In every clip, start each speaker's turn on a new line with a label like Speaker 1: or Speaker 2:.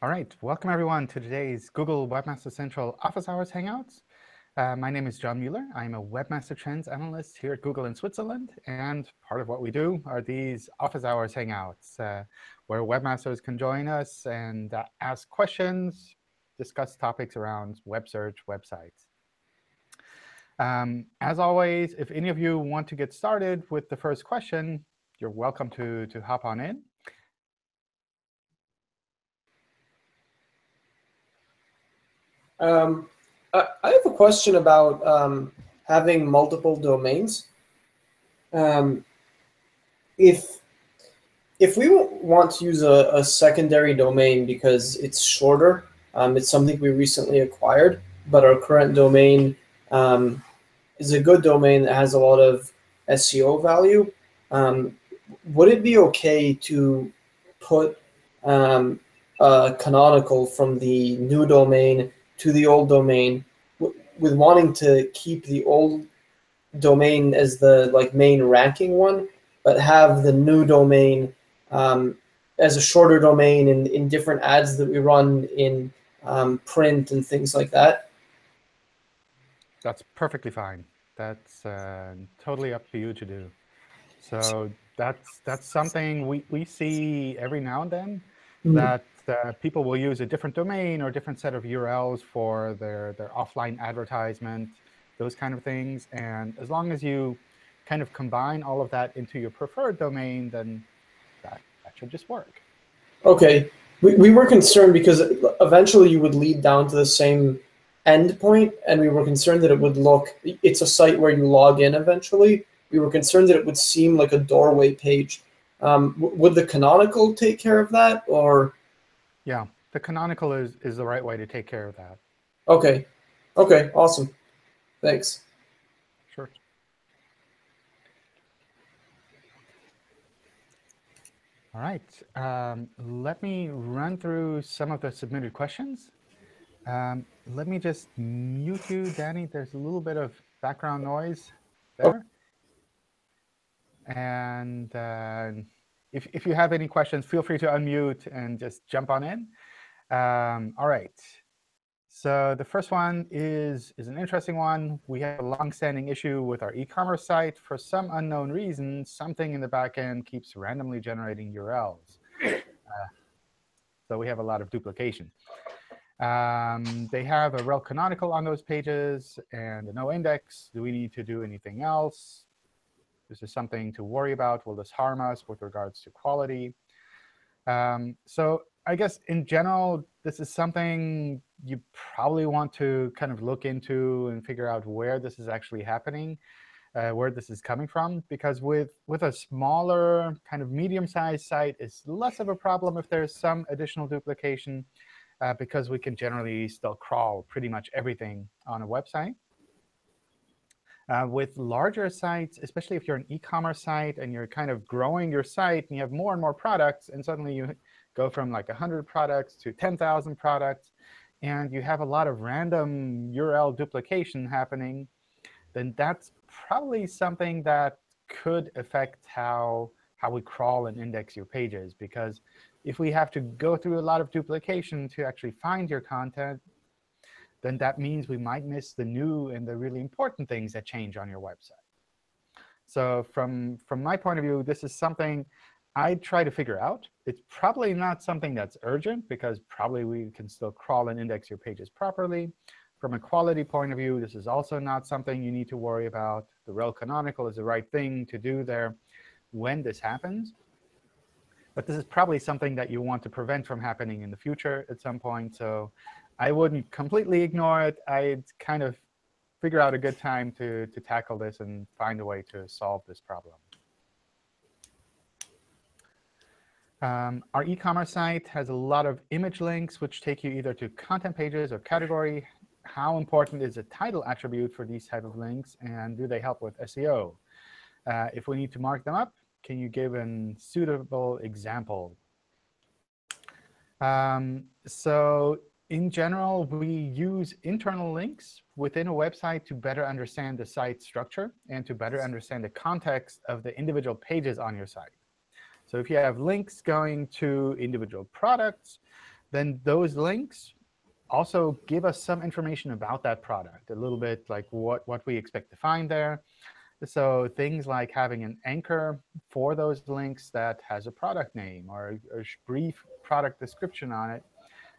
Speaker 1: All right, welcome everyone to today's Google Webmaster Central Office Hours Hangouts. My name is John Mueller. I'm a Webmaster Trends Analyst here at Google in Switzerland. And part of what we do are these Office Hours Hangouts, where webmasters can join us and ask questions, discuss topics around web search, websites. As always, if any of you want to get started with the first question, you're welcome to hop on in.
Speaker 2: I have a question about having multiple domains. If we want to use a secondary domain because it's shorter, it's something we recently acquired, but our current domain is a good domain that has a lot of SEO value, would it be OK to put a canonical from the new domain to the old domain, with wanting to keep the old domain as the main ranking one, but have the new domain as a shorter domain in different ads that we run in print and things like that?
Speaker 1: That's perfectly fine. That's totally up to you to do. So that's something we see every now and then, that people will use a different domain or a different set of URLs for their offline advertisement, those kind of things. And as long as you kind of combine all of that into your preferred domain, then that should just work.
Speaker 2: OK. We were concerned because eventually you would lead down to the same endpoint, and we were concerned that it would look, it's a site where you log in eventually. We were concerned that it would seem like a doorway page. Would the canonical take care of that, or?
Speaker 1: Yeah, the canonical is the right way to take care of that.
Speaker 2: OK. OK, awesome. Thanks.
Speaker 1: Sure. All right. Let me run through some of the submitted questions. Let me just mute you, Danny. There's a little bit of background noise there. And if you have any questions, feel free to unmute and just jump on in. All right. So the first one is an interesting one. We have a long-standing issue with our e-commerce site. For some unknown reason, something in the backend keeps randomly generating URLs. So we have a lot of duplication. They have a rel canonical on those pages and a no index. Do we need to do anything else? This is something to worry about. Will this harm us with regards to quality? So I guess in general, this is something you probably want to kind of look into and figure out where this is actually happening, where this is coming from. Because with a smaller, kind of medium-sized site, it's less of a problem if there's some additional duplication, because we can generally still crawl pretty much everything on a website. With larger sites, especially if you're an e-commerce site and you're kind of growing your site and you have more and more products, and suddenly you go from like 100 products to 10,000 products, and you have a lot of random URL duplication happening, then that's probably something that could affect how we crawl and index your pages. Because if we have to go through a lot of duplication to actually find your content, then that means we might miss the new and the really important things that change on your website. So from my point of view, this is something I'd try to figure out. It's probably not something that's urgent, because probably we can still crawl and index your pages properly. From a quality point of view, this is also not something you need to worry about. The rel canonical is the right thing to do there when this happens. But this is probably something that you want to prevent from happening in the future at some point. So I wouldn't completely ignore it. I'd kind of figure out a good time to tackle this and find a way to solve this problem. Our e-commerce site has a lot of image links, which take you either to content pages or category. How important is a title attribute for these type of links, and do they help with SEO? If we need to mark them up, can you give a suitable example? So in general, we use internal links within a website to better understand the site structure and to better understand the context of the individual pages on your site. So if you have links going to individual products, then those links also give us some information about that product, a little bit like what we expect to find there. So things like having an anchor for those links that has a product name or a brief product description on it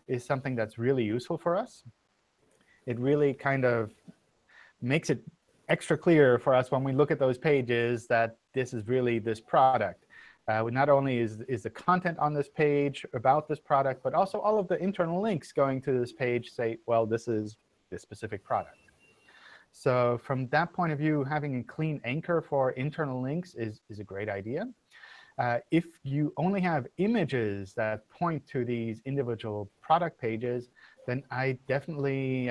Speaker 1: is something that's really useful for us. It really kind of makes it extra clear for us when we look at those pages that this is really this product. Not only is the content on this page about this product, but also all of the internal links going to this page say, well, this is this specific product. So from that point of view, having a clean anchor for internal links is a great idea. If you only have images that point to these individual product pages, then I definitely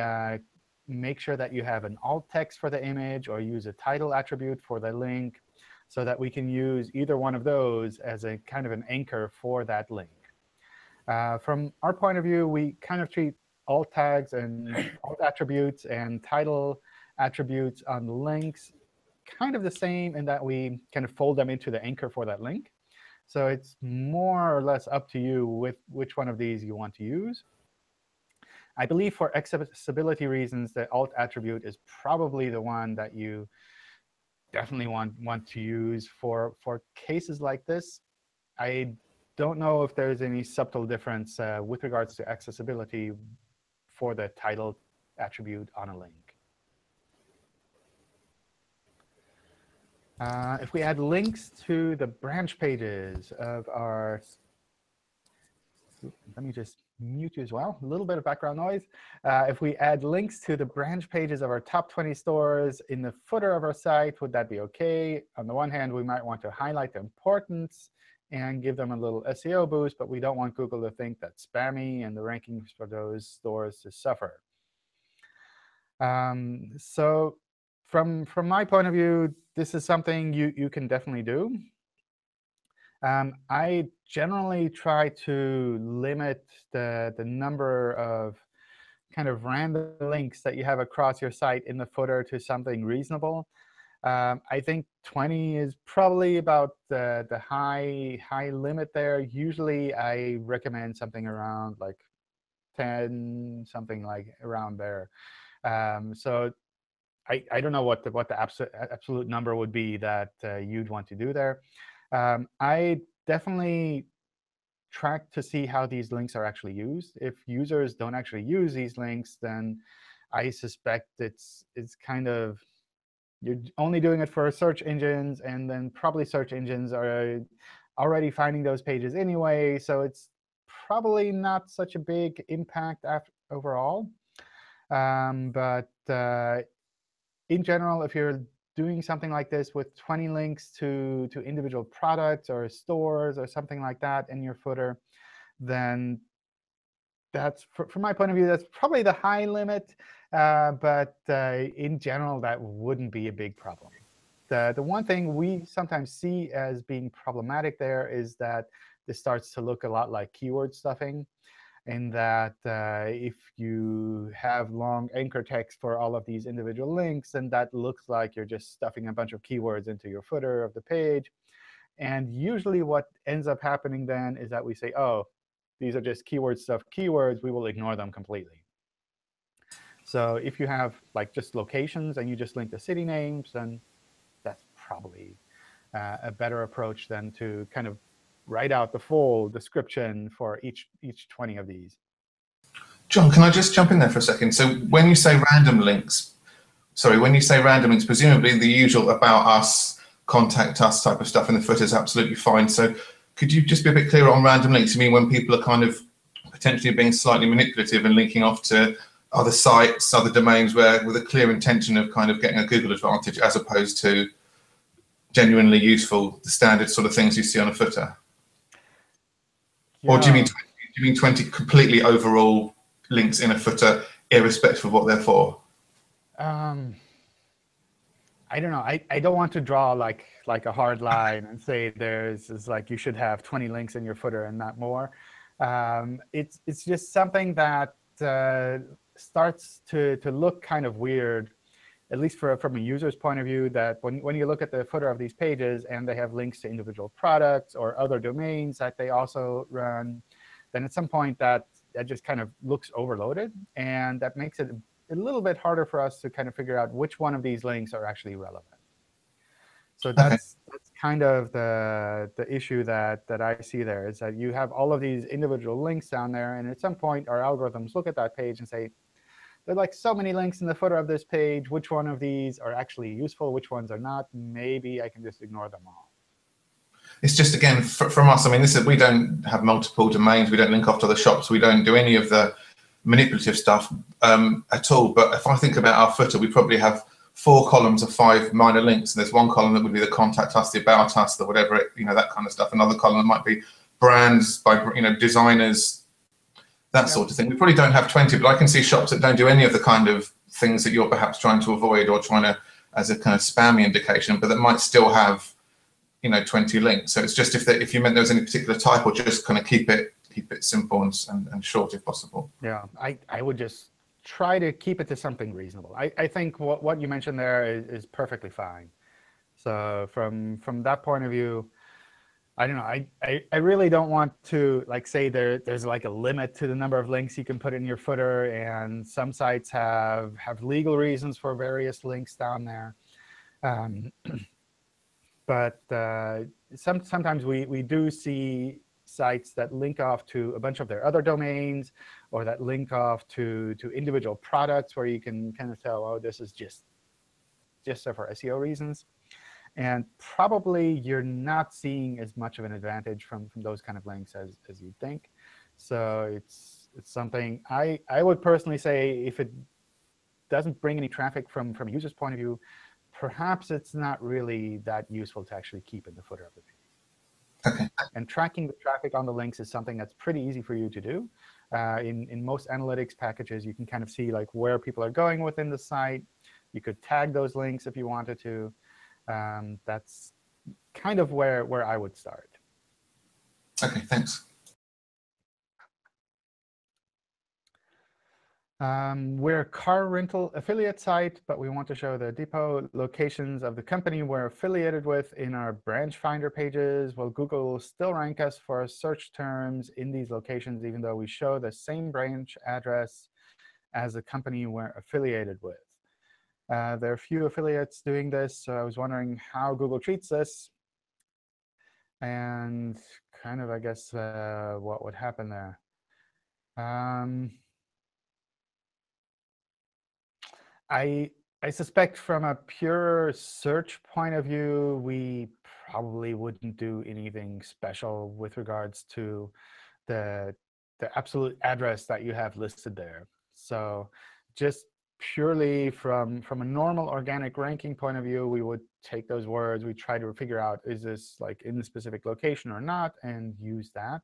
Speaker 1: make sure that you have an alt text for the image or use a title attribute for the link so that we can use either one of those as a kind of an anchor for that link. From our point of view, we kind of treat alt tags and alt attributes and title attributes on links kind of the same in that we kind of fold them into the anchor for that link. So it's more or less up to you with which one of these you want to use. I believe for accessibility reasons, the alt attribute is probably the one that you definitely want to use for cases like this. I don't know if there's any subtle difference with regards to accessibility for the title attribute on a link. If we add links to the branch pages of our, let me just mute you as well, a little bit of background noise. If we add links to the branch pages of our top 20 stores in the footer of our site, would that be OK? On the one hand, we might want to highlight the importance and give them a little SEO boost, but we don't want Google to think that's spammy and the rankings for those stores to suffer. So from my point of view, this is something you can definitely do. I generally try to limit the number of kind of random links that you have across your site in the footer to something reasonable. I think 20 is probably about the high limit there. Usually, I recommend something around like 10, something like around there. So I don't know what the absolute number would be that you'd want to do there. I definitely track to see how these links are actually used. If users don't actually use these links, then I suspect it's kind of you're only doing it for search engines, and then probably search engines are already finding those pages anyway. So it's probably not such a big impact overall. But in general, if you're doing something like this with 20 links to individual products or stores or something like that in your footer, then that's, from my point of view, that's probably the high limit. But in general, that wouldn't be a big problem. The one thing we sometimes see as being problematic there is that this starts to look a lot like keyword stuffing, in that if you have long anchor text for all of these individual links, and that looks like you're just stuffing a bunch of keywords into your footer of the page. And usually what ends up happening then is that we say, oh, these are just keyword stuffed keywords. We will ignore them completely. So if you have like just locations and you just link the city names, then that's probably a better approach than to kind of write out the full description for each 20 of these.
Speaker 3: John, can I just jump in there for a second? So when you say random links, presumably the usual about us, contact us type of stuff in the footer is absolutely fine. So could you just be a bit clearer on random links? I mean, when people are kind of potentially being slightly manipulative and linking off to other sites, other domains, where with a clear intention of kind of getting a Google advantage, as opposed to genuinely useful, the standard sort of things you see on a footer. Yeah. Or do you mean 20 completely overall links in a footer, irrespective of what they're for?
Speaker 1: I don't know. I don't want to draw like a hard line and say it's like you should have 20 links in your footer and not more. It's just something that starts to look kind of weird, at least from a user's point of view, that when you look at the footer of these pages and they have links to individual products or other domains that they also run, then at some point that that just kind of looks overloaded. And that makes it a little bit harder for us to kind of figure out which one of these links are actually relevant. So that's kind of the issue that I see there, is that you have all of these individual links down there. And at some point, our algorithms look at that page and say, there are like so many links in the footer of this page. Which one of these are actually useful? Which ones are not? Maybe I can just ignore them all.
Speaker 3: It's just, again, from us, I mean, we don't have multiple domains. We don't link off to the shops. We don't do any of the manipulative stuff at all. But if I think about our footer, we probably have 4 columns of 5 minor links. And there's one column that would be the contact us, the about us, the whatever, that kind of stuff. Another column that might be brands by, designers, that sort of thing. We probably don't have 20, but I can see shops that don't do any of the kind of things that you're perhaps trying to avoid or trying to, as a kind of spammy indication, but that might still have, 20 links. So it's just if you meant there was any particular type, or just kind of keep it simple and short if possible.
Speaker 1: Yeah, I would just try to keep it to something reasonable. I think what you mentioned there is perfectly fine. So from that point of view, I don't know. I really don't want to say there's like a limit to the number of links you can put in your footer, and some sites have legal reasons for various links down there. But sometimes we do see sites that link off to a bunch of their other domains, or that link off to individual products, where you can kind of tell, oh, this is just for SEO reasons. And probably you're not seeing as much of an advantage from those kind of links as you'd think. So it's something I would personally say, if it doesn't bring any traffic from a user's point of view, perhaps it's not really that useful to actually keep in the footer of the page.
Speaker 3: Okay.
Speaker 1: And tracking the traffic on the links is something that's pretty easy for you to do. In most analytics packages, you can kind of see where people are going within the site. You could tag those links if you wanted to. That's kind of where I would start.
Speaker 3: OK, thanks.
Speaker 1: We're a car rental affiliate site, but we want to show the depot locations of the company we're affiliated with in our branch finder pages. Will Google still rank us for search terms in these locations, even though we show the same branch address as the company we're affiliated with? There are a few affiliates doing this, so I was wondering how Google treats this, and kind of, I guess, what would happen there. I suspect from a pure search point of view, we probably wouldn't do anything special with regards to the absolute address that you have listed there. So just purely from a normal organic ranking point of view, we would take those words. We try to figure out, is this in the specific location or not, and use that.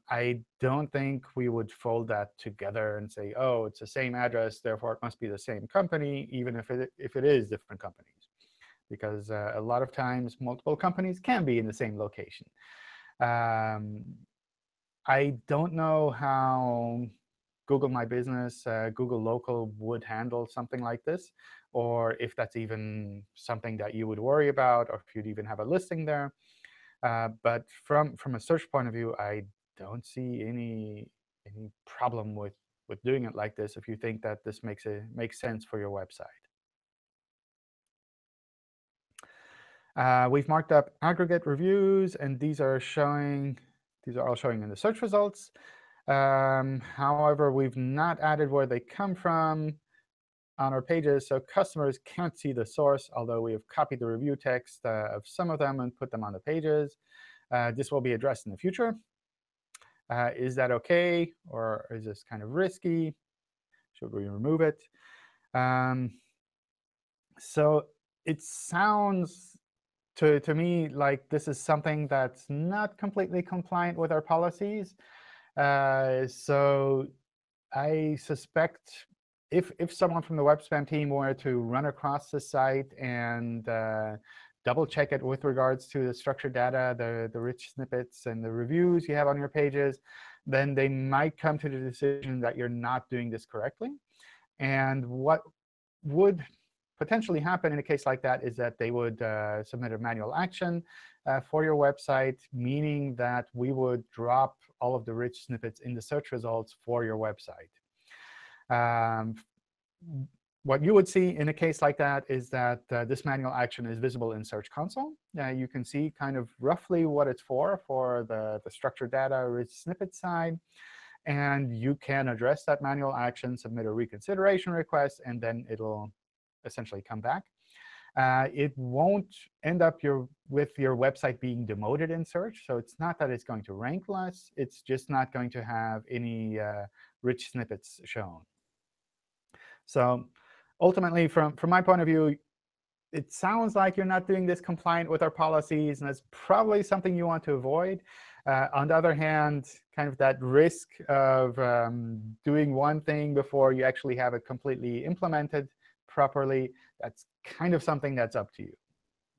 Speaker 1: I don't think we would fold that together and say, oh, it's the same address, therefore it must be the same company, even if it is different companies. Because a lot of times, multiple companies can be in the same location. I don't know how Google My Business, Google Local would handle something like this, or if that's even something that you would worry about, or if you'd even have a listing there. But from a search point of view, I don't see any problem with doing it like this if you think that this makes sense for your website. We've marked up aggregate reviews, and these are all showing in the search results. However, we've not added where they come from on our pages, so customers can't see the source, although we have copied the review text of some of them and put them on the pages. This will be addressed in the future. Is that OK, or is this kind of risky? Should we remove it? So it sounds to me like this is something that's not completely compliant with our policies. So I suspect if someone from the web spam team were to run across the site and double check it with regards to the structured data, the rich snippets, and the reviews you have on your pages, then they might come to the decision that you're not doing this correctly. And what would potentially happen in a case like that is that they would submit a manual action for your website, meaning that we would drop all of the rich snippets in the search results for your website. What you would see in a case like that is that this manual action is visible in Search Console. You can see kind of roughly what it's for the structured data rich snippet side. And you can address that manual action, submit a reconsideration request, and then it'll essentially come back. It won't end up with your website being demoted in search. So it's not that it's going to rank less. It's just not going to have any rich snippets shown. So ultimately, from my point of view, it sounds like you're not doing this compliant with our policies, and that's probably something you want to avoid. On the other hand, kind of that risk of doing one thing before you actually have it completely implemented properly, that's kind of something that's up to you.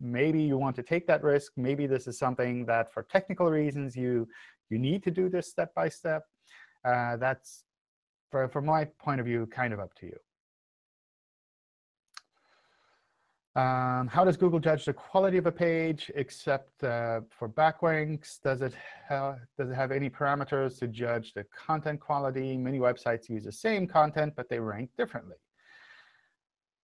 Speaker 1: Maybe you want to take that risk. Maybe this is something that, for technical reasons, you need to do this step by step. That's, from my point of view, kind of up to you. How does Google judge the quality of a page except for backlinks? Does it have any parameters to judge the content quality? Many websites use the same content, but they rank differently.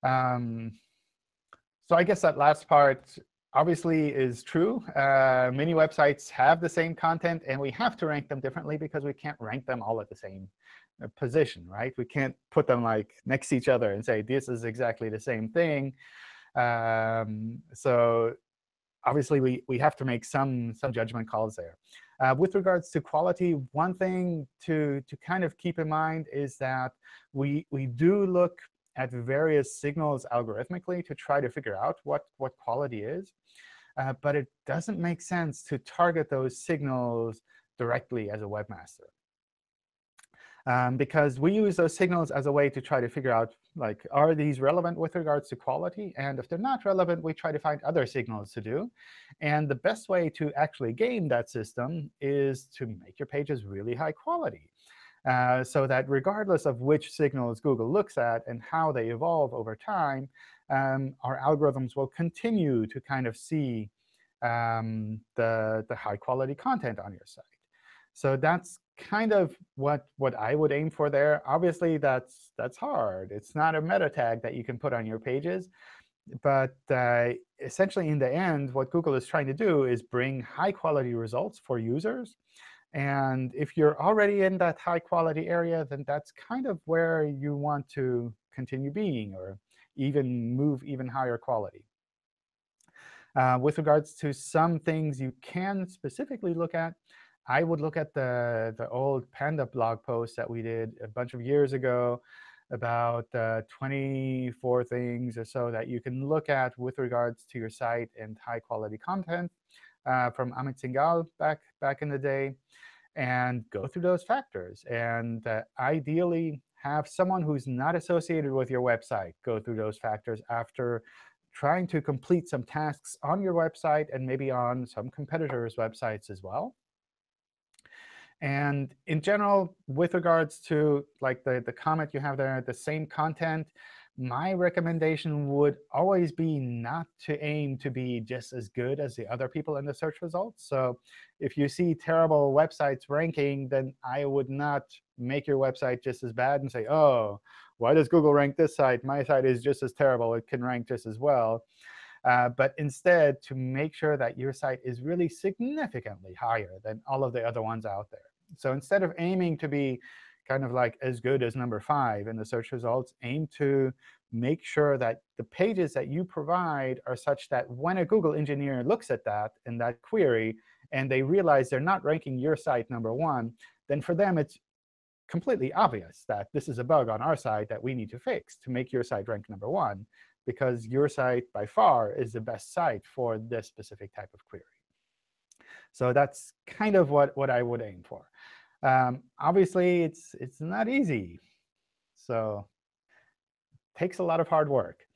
Speaker 1: So I guess that last part obviously is true. Many websites have the same content, and we have to rank them differently because we can't rank them all at the same position, right? We can't put them like next to each other and say, this is exactly the same thing. So obviously, we have to make some judgment calls there. With regards to quality, one thing to kind of keep in mind is that we do look at various signals algorithmically to try to figure out what quality is. But it doesn't make sense to target those signals directly as a webmaster. Because we use those signals as a way to try to figure out, like, are these relevant with regards to quality? And if they're not relevant, we try to find other signals to do. And the best way to actually game that system is to make your pages really high quality. So that regardless of which signals Google looks at and how they evolve over time, our algorithms will continue to kind of see the high-quality content on your site. So that's kind of what I would aim for there. Obviously, that's hard. It's not a meta tag that you can put on your pages. But essentially, in the end, what Google is trying to do is bring high-quality results for users. And if you're already in that high-quality area, then that's kind of where you want to continue being, or even move even higher quality. With regards to some things you can specifically look at, I would look at the old Panda blog post that we did a bunch of years ago about 24 things or so that you can look at with regards to your site and high-quality content from Amit Singhal back in the day, and go through those factors. And ideally, have someone who's not associated with your website go through those factors after trying to complete some tasks on your website and maybe on some competitors' websites as well. And in general, with regards to like the comment you have there, the same content, my recommendation would always be not to aim to be just as good as the other people in the search results. So if you see terrible websites ranking, then I would not make your website just as bad and say, oh, why does Google rank this site? My site is just as terrible. It can rank just as well. But instead, to make sure that your site is really significantly higher than all of the other ones out there. So instead of aiming to be kind of like as good as number 5 in the search results, aim to make sure that the pages that you provide are such that when a Google engineer looks at that and that query, and they realize they're not ranking your site number 1, then for them it's completely obvious that this is a bug on our site that we need to fix to make your site rank number 1, because your site by far is the best site for this specific type of query. So that's kind of what I would aim for. Obviously, it's not easy. So it takes a lot of hard work.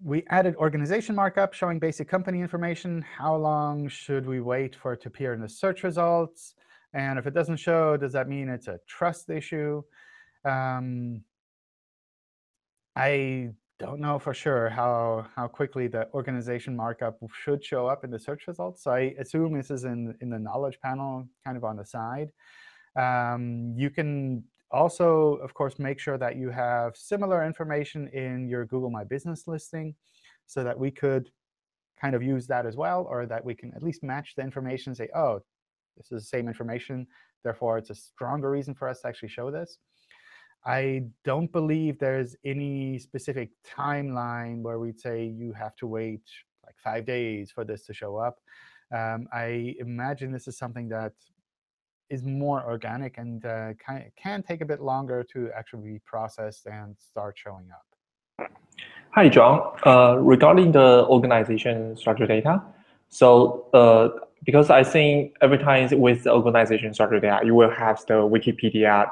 Speaker 1: We added organization markup showing basic company information. How long should we wait for it to appear in the search results? And if it doesn't show, does that mean it's a trust issue? I don't know for sure how quickly the organization markup should show up in the search results. So I assume this is in the knowledge panel, kind of on the side. You can also, of course, make sure that you have similar information in your Google My Business listing so that we could kind of use that as well, or that we can at least match the information and say, oh, this is the same information. Therefore, it's a stronger reason for us to actually show this. I don't believe there's any specific timeline where we'd say you have to wait like 5 days for this to show up. I imagine this is something that is more organic and can take a bit longer to actually be processed and start showing up.
Speaker 4: Hi, John. Regarding the organization structure data, so because I think every time with the organization structure data, you will have the Wikipedia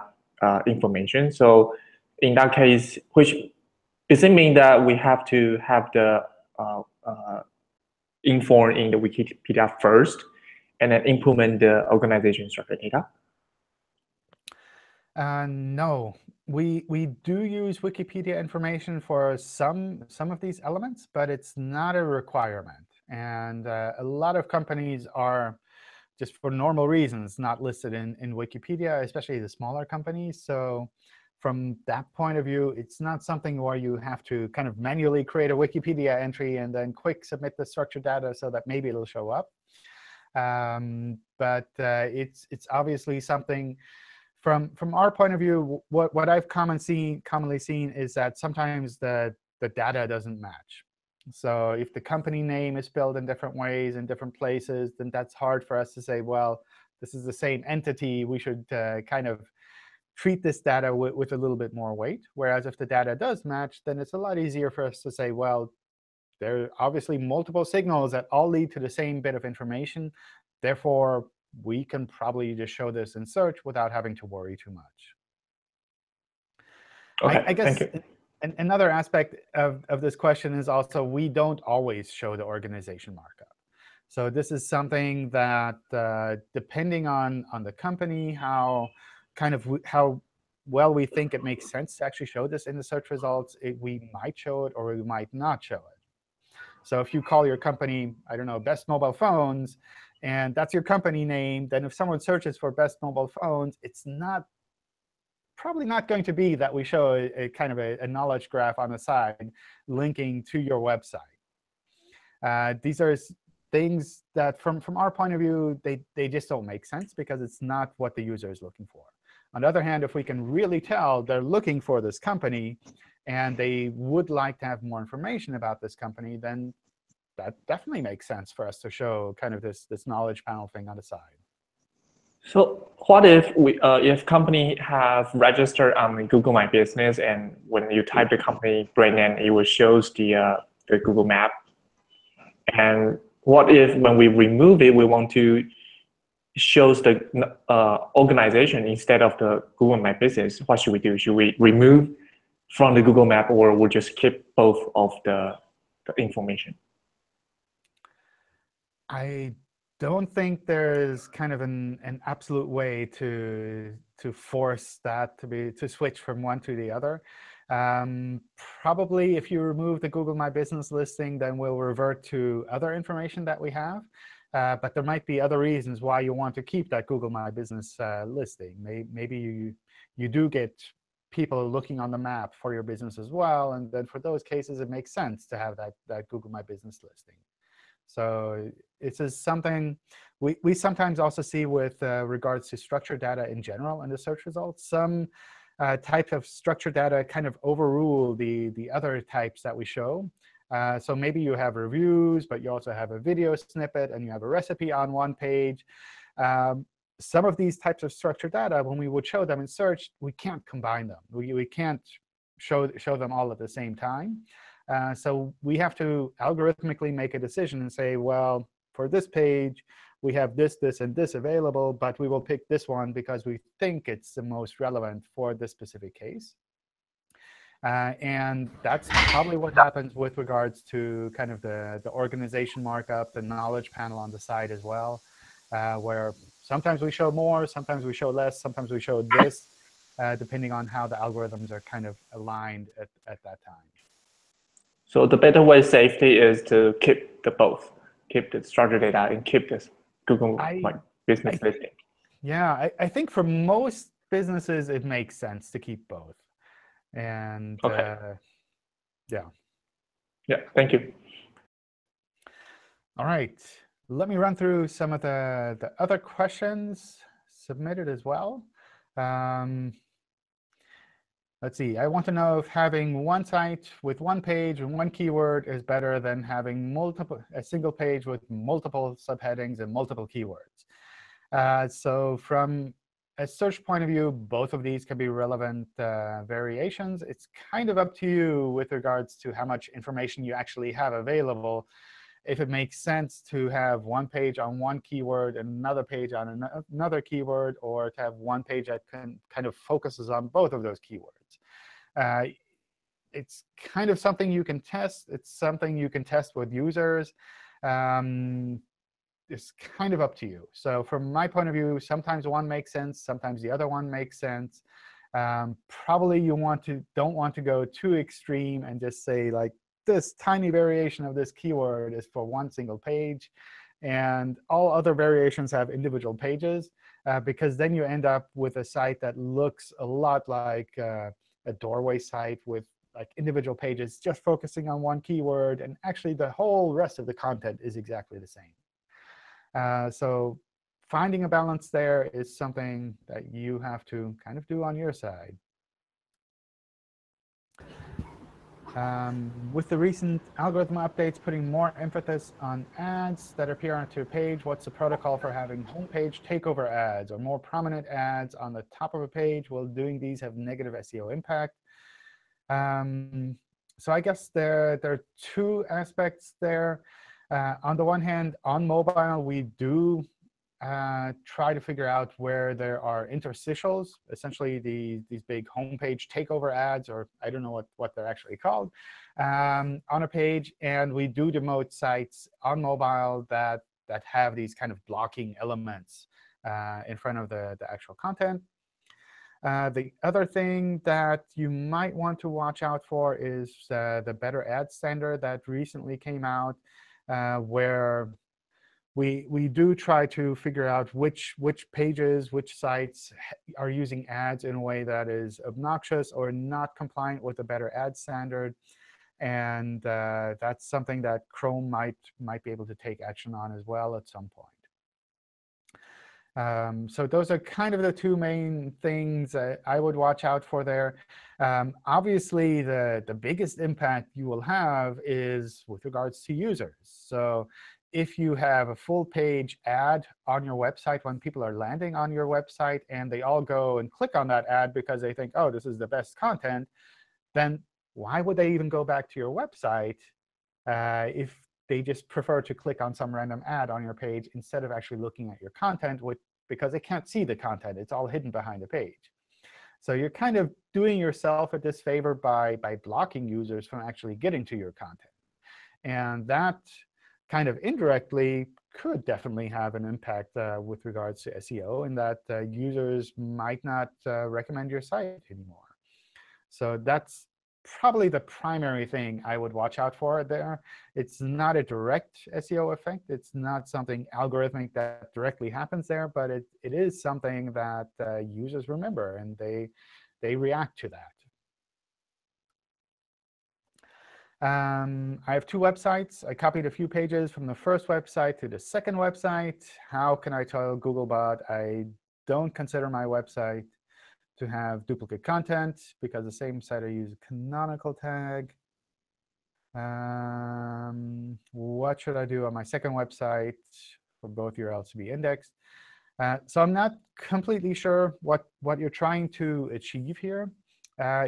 Speaker 4: information. So in that case, which does it mean that we have to have the inform in the Wikipedia first, and then implement the organization structure data?
Speaker 1: No, we do use Wikipedia information for some of these elements, but it's not a requirement. And a lot of companies are, just for normal reasons, not listed in Wikipedia, especially the smaller companies. So from that point of view, it's not something where you have to kind of manually create a Wikipedia entry and then quick submit the structured data so that maybe it'll show up. But it's obviously something. From our point of view, what I've commonly seen is that sometimes the data doesn't match. So if the company name is spelled in different ways in different places, then that's hard for us to say, well, this is the same entity. We should kind of treat this data with a little bit more weight. Whereas if the data does match, then it's a lot easier for us to say, well, there are obviously multiple signals that all lead to the same bit of information. Therefore, we can probably just show this in search without having to worry too much.
Speaker 4: Okay,
Speaker 1: I guess
Speaker 4: thank you.
Speaker 1: Another aspect of this question is also we don't always show the organization markup. So this is something that, depending on the company, how well we think it makes sense to actually show this in the search results, we might show it or we might not show it. So if you call your company, I don't know, Best Mobile Phones, and that's your company name, then if someone searches for Best Mobile Phones, it's probably not going to be that we show a kind of a knowledge graph on the side linking to your website. These are things that, from our point of view, they just don't make sense because it's not what the user is looking for. On the other hand, if we can really tell they're looking for this company and they would like to have more information about this company, then that definitely makes sense for us to show kind of this knowledge panel thing on the side.
Speaker 4: So what if if company have registered on Google My Business, and when you type the company brand name, it will shows the Google Map? And what if when we remove it, we want to shows the organization instead of the Google My Business? What should we do? Should we remove from the Google Map, or we'll just keep both of the information?
Speaker 1: I don't think there's kind of an absolute way to force that to switch from one to the other. Probably if you remove the Google My Business listing, then we'll revert to other information that we have. But there might be other reasons why you want to keep that Google My Business listing. Maybe you do get people looking on the map for your business as well. And then for those cases, it makes sense to have that Google My Business listing. So it's something we sometimes also see with regards to structured data in general in the search results. Some types of structured data kind of overrule the other types that we show. So maybe you have reviews, but you also have a video snippet, and you have a recipe on one page. Some of these types of structured data, when we would show them in search, we can't combine them. We can't show them all at the same time. So we have to algorithmically make a decision and say, well, for this page, we have this, this, and this available, but we will pick this one because we think it's the most relevant for this specific case. And that's probably what happens with regards to kind of the organization markup, the knowledge panel on the side as well, where sometimes we show more, sometimes we show less, sometimes we show this, depending on how the algorithms are kind of aligned at that time.
Speaker 4: So the better way safety is to keep the both, keep the structured data and keep this Google business listing.
Speaker 1: Yeah, I think for most businesses, it makes sense to keep both. And yeah.
Speaker 4: Yeah, thank you.
Speaker 1: All right. Let me run through some of the other questions submitted as well. Let's see. I want to know if having one site with one page and one keyword is better than having a single page with multiple subheadings and multiple keywords. So from a search point of view, both of these can be relevant variations. It's kind of up to you with regards to how much information you actually have available. If it makes sense to have one page on one keyword and another page on another keyword, or to have one page that kind of focuses on both of those keywords. It's kind of something you can test. It's something you can test with users. It's kind of up to you. So from my point of view, sometimes one makes sense. Sometimes the other one makes sense. Probably you don't want to go too extreme and just say, like, this tiny variation of this keyword is for one single page, and all other variations have individual pages, because then you end up with a site that looks a lot like a doorway site with like individual pages just focusing on one keyword, and actually the whole rest of the content is exactly the same. So finding a balance there is something that you have to kind of do on your side. With the recent algorithm updates putting more emphasis on ads that appear onto a page, what's the protocol for having homepage takeover ads or more prominent ads on the top of a page? Will doing these have negative SEO impact? So I guess there are two aspects there. On the one hand, on mobile, we do try to figure out where there are interstitials, essentially these big homepage takeover ads, or I don't know what they're actually called, on a page. And we do demote sites on mobile that have these kind of blocking elements in front of the actual content. The other thing that you might want to watch out for is the Better Ad standard that recently came out, where we do try to figure out which pages, which sites are using ads in a way that is obnoxious or not compliant with the Better Ad standard. And that's something that Chrome might be able to take action on as well at some point. So those are kind of the two main things I would watch out for there. Obviously, the biggest impact you will have is with regards to users. So if you have a full-page ad on your website when people are landing on your website, and they all go and click on that ad because they think, oh, this is the best content, then why would they even go back to your website if they just prefer to click on some random ad on your page instead of actually looking at your content, because they can't see the content. It's all hidden behind the page. So you're kind of doing yourself a disfavor by blocking users from actually getting to your content. And that kind of indirectly could definitely have an impact with regards to SEO, in that users might not recommend your site anymore. So that's probably the primary thing I would watch out for there. It's not a direct SEO effect. It's not something algorithmic that directly happens there, but it is something that users remember, and they react to that. I have two websites. I copied a few pages from the first website to the second website. How can I tell Googlebot I don't consider my website to have duplicate content because the same site I use a canonical tag? What should I do on my second website for both URLs to be indexed? So I'm not completely sure what you're trying to achieve here.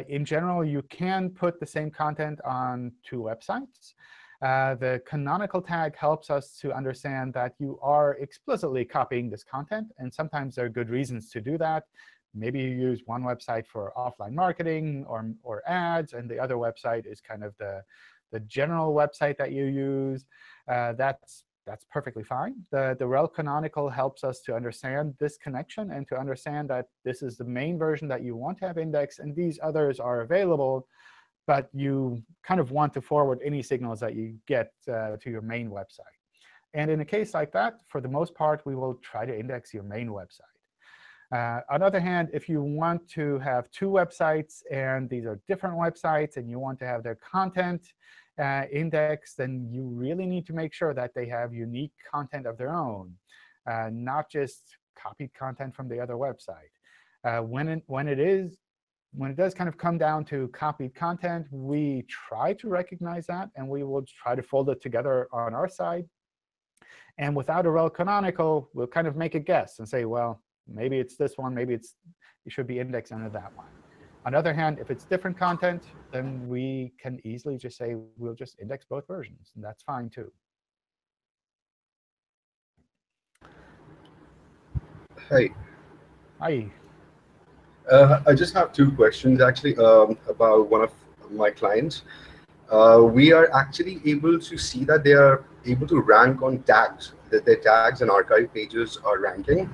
Speaker 1: In general, you can put the same content on two websites. The canonical tag helps us to understand that you are explicitly copying this content. And sometimes there are good reasons to do that. Maybe you use one website for offline marketing or ads, and the other website is kind of the general website that you use. That's perfectly fine. The rel canonical helps us to understand this connection and to understand that this is the main version that you want to have indexed, and these others are available but you kind of want to forward any signals that you get to your main website. And in a case like that, for the most part, we will try to index your main website. On the other hand, if you want to have two websites, and these are different websites, and you want to have their content indexed, then you really need to make sure that they have unique content of their own, not just copied content from the other website. When it does kind of come down to copied content, we try to recognize that, and we will try to fold it together on our side. And without a rel canonical, we'll kind of make a guess and say, well, maybe it's this one. Maybe it should be indexed under that one. On the other hand, if it's different content, then we can easily just say we'll just index both versions, and that's fine too.
Speaker 5: Hi.
Speaker 1: Hi.
Speaker 5: I just have two questions, actually, about one of my clients. We are actually able to see that they are able to rank on tags, that their tags and archive pages are ranking,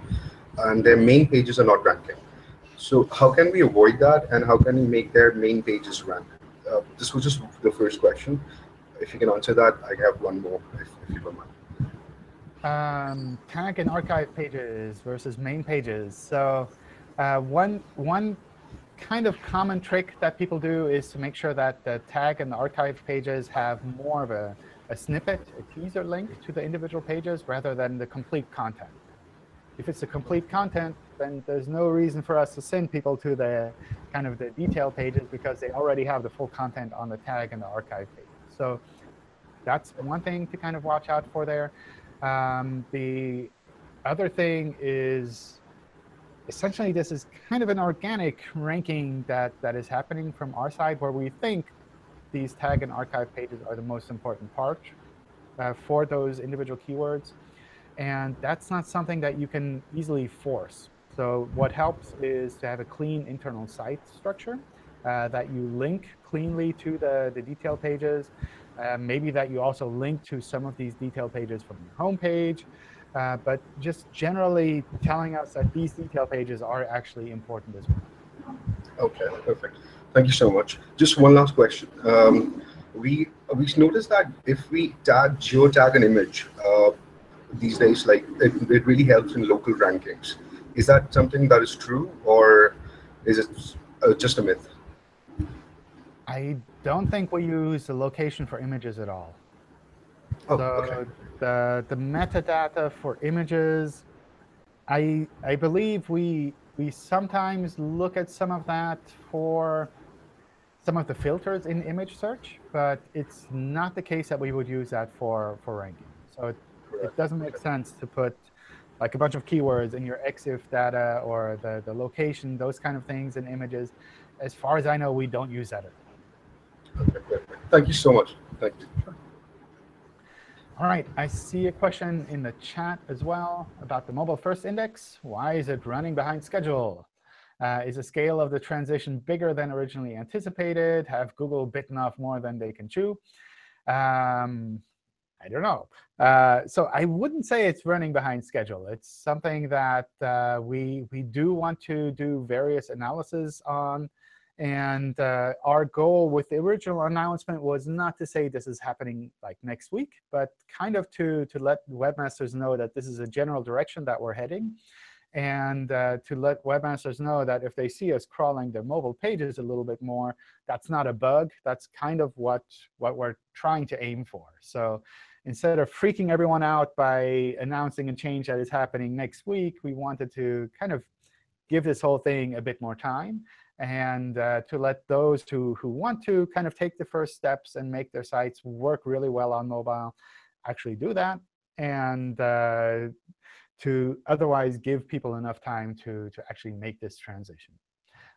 Speaker 5: and their main pages are not ranking. So how can we avoid that, and how can we make their main pages rank? This was just the first question. If you can answer that, I have one more, if you don't mind.
Speaker 1: Tag and archive pages versus main pages. So one kind of common trick that people do is to make sure that the tag and the archive pages have more of a snippet, a teaser link to the individual pages rather than the complete content. If it's the complete content, then there's no reason for us to send people to the kind of the detail pages, because they already have the full content on the tag and the archive pages. So that's one thing to kind of watch out for there. The other thing is, essentially, this is kind of an organic ranking that is happening from our side, where we think these tag and archive pages are the most important part for those individual keywords. And that's not something that you can easily force. So what helps is to have a clean internal site structure, that you link cleanly to the detail pages. Maybe that you also link to some of these detail pages from your home page. But just generally telling us that these detail pages are actually important as well.
Speaker 5: OK, perfect. Thank you so much. Just one last question. We noticed that if we geotag an image these days, like it really helps in local rankings. Is that something that is true, or is it just a myth?
Speaker 1: I don't think we use the location for images at all.
Speaker 5: Oh,
Speaker 1: so
Speaker 5: OK.
Speaker 1: The metadata for images, I believe we sometimes look at some of that for some of the filters in image search, but it's not the case that we would use that for ranking. So it doesn't make sense to put like a bunch of keywords in your EXIF data or the location, those kind of things in images. As far as I know, we don't use that at all.
Speaker 5: OK, perfect. Thank you so much. Thank you.
Speaker 1: All right, I see a question in the chat as well about the mobile first index. Why is it running behind schedule? Is the scale of the transition bigger than originally anticipated? Have Google bitten off more than they can chew? I don't know. So I wouldn't say it's running behind schedule. It's something that we do want to do various analysis on. And our goal with the original announcement was not to say this is happening like next week, but kind of to let webmasters know that this is a general direction that we're heading, and to let webmasters know that if they see us crawling their mobile pages a little bit more, that's not a bug. That's kind of what we're trying to aim for. So instead of freaking everyone out by announcing a change that is happening next week, we wanted to kind of give this whole thing a bit more time, and to let those who want to kind of take the first steps and make their sites work really well on mobile actually do that, and to otherwise give people enough time to actually make this transition.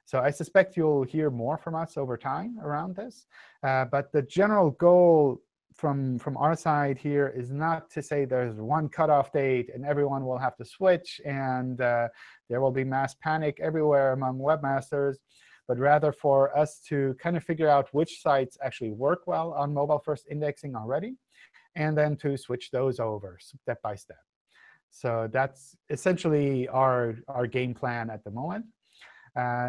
Speaker 1: So I suspect you'll hear more from us over time around this. But the general goal from our side here is not to say there's one cutoff date and everyone will have to switch and there will be mass panic everywhere among webmasters, but rather for us to kind of figure out which sites actually work well on mobile first indexing already, and then to switch those over step by step. So that's essentially our game plan at the moment.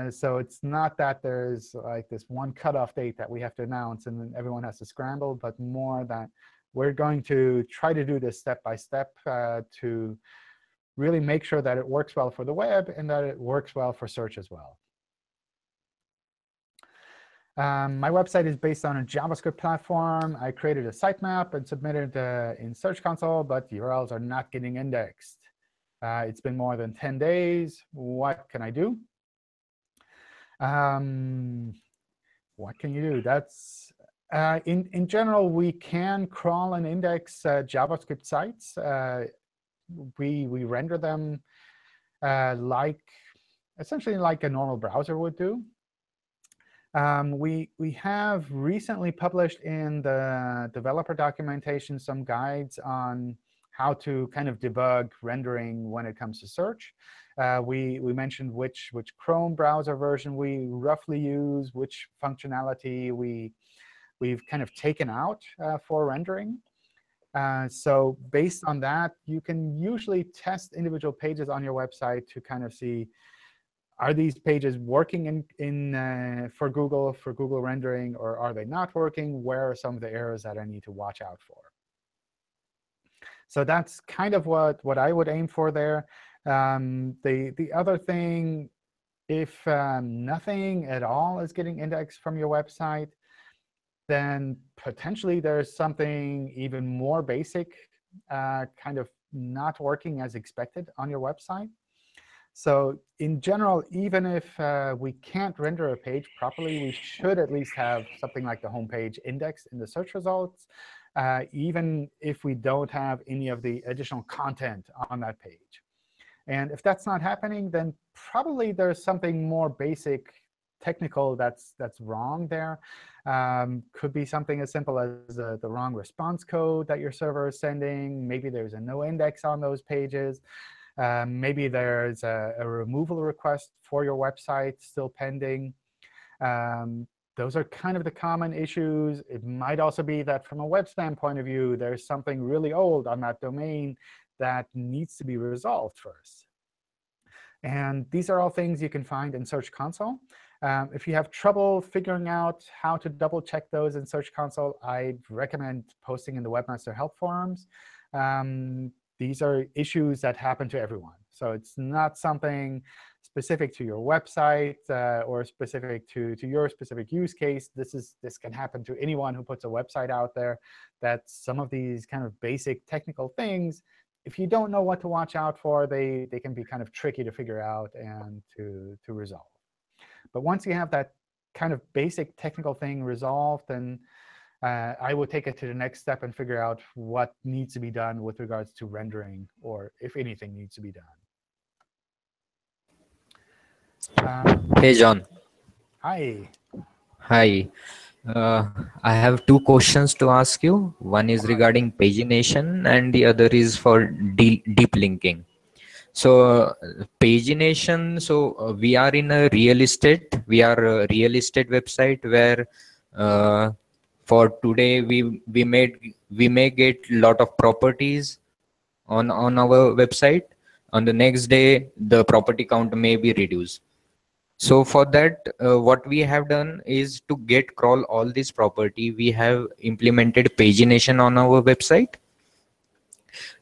Speaker 1: So it's not that there's like this one cutoff date that we have to announce and then everyone has to scramble, but more that we're going to try to do this step by step to really make sure that it works well for the web and that it works well for search as well. My website is based on a JavaScript platform. I created a sitemap and submitted in Search Console, but URLs are not getting indexed. It's been more than 10 days. What can I do? What can you do? That's in general, we can crawl and index JavaScript sites. We render them essentially like a normal browser would do. We have recently published in the developer documentation some guides on how to kind of debug rendering when it comes to search. We mentioned which Chrome browser version we roughly use, which functionality we've kind of taken out for rendering. So based on that, you can usually test individual pages on your website to kind of see, are these pages working for Google rendering, or are they not working? Where are some of the errors that I need to watch out for? So that's kind of what I would aim for there. The other thing, if nothing at all is getting indexed from your website, then potentially there's something even more basic kind of not working as expected on your website. So in general, even if we can't render a page properly, we should at least have something like the home page indexed in the search results, even if we don't have any of the additional content on that page. And if that's not happening, then probably there's something more basic technical that's wrong there. Could be something as simple as the wrong response code that your server is sending. Maybe there's a no index on those pages. Maybe there's a removal request for your website still pending. Those are kind of the common issues. It might also be that from a web spam point of view, there's something really old on that domain that needs to be resolved first. And these are all things you can find in Search Console. If you have trouble figuring out how to double check those in Search Console, I'd recommend posting in the Webmaster Help forums. These are issues that happen to everyone. So it's not something specific to your website or specific to your specific use case. This can happen to anyone who puts a website out there. That some of these kind of basic technical things, if you don't know what to watch out for, they can be kind of tricky to figure out and to resolve. But once you have that kind of basic technical thing resolved, then I would take it to the next step and figure out what needs to be done with regards to rendering, or if anything needs to be done.
Speaker 6: Hey, John.
Speaker 1: Hi.
Speaker 6: Hi. I have two questions to ask you. One is regarding pagination, and the other is for deep linking. So pagination. So we are in a real estate. We are a real estate website where for today we may get lot of properties on our website. On the next day, the property count may be reduced. So for that, what we have done is to get crawl all this property. We have implemented pagination on our website.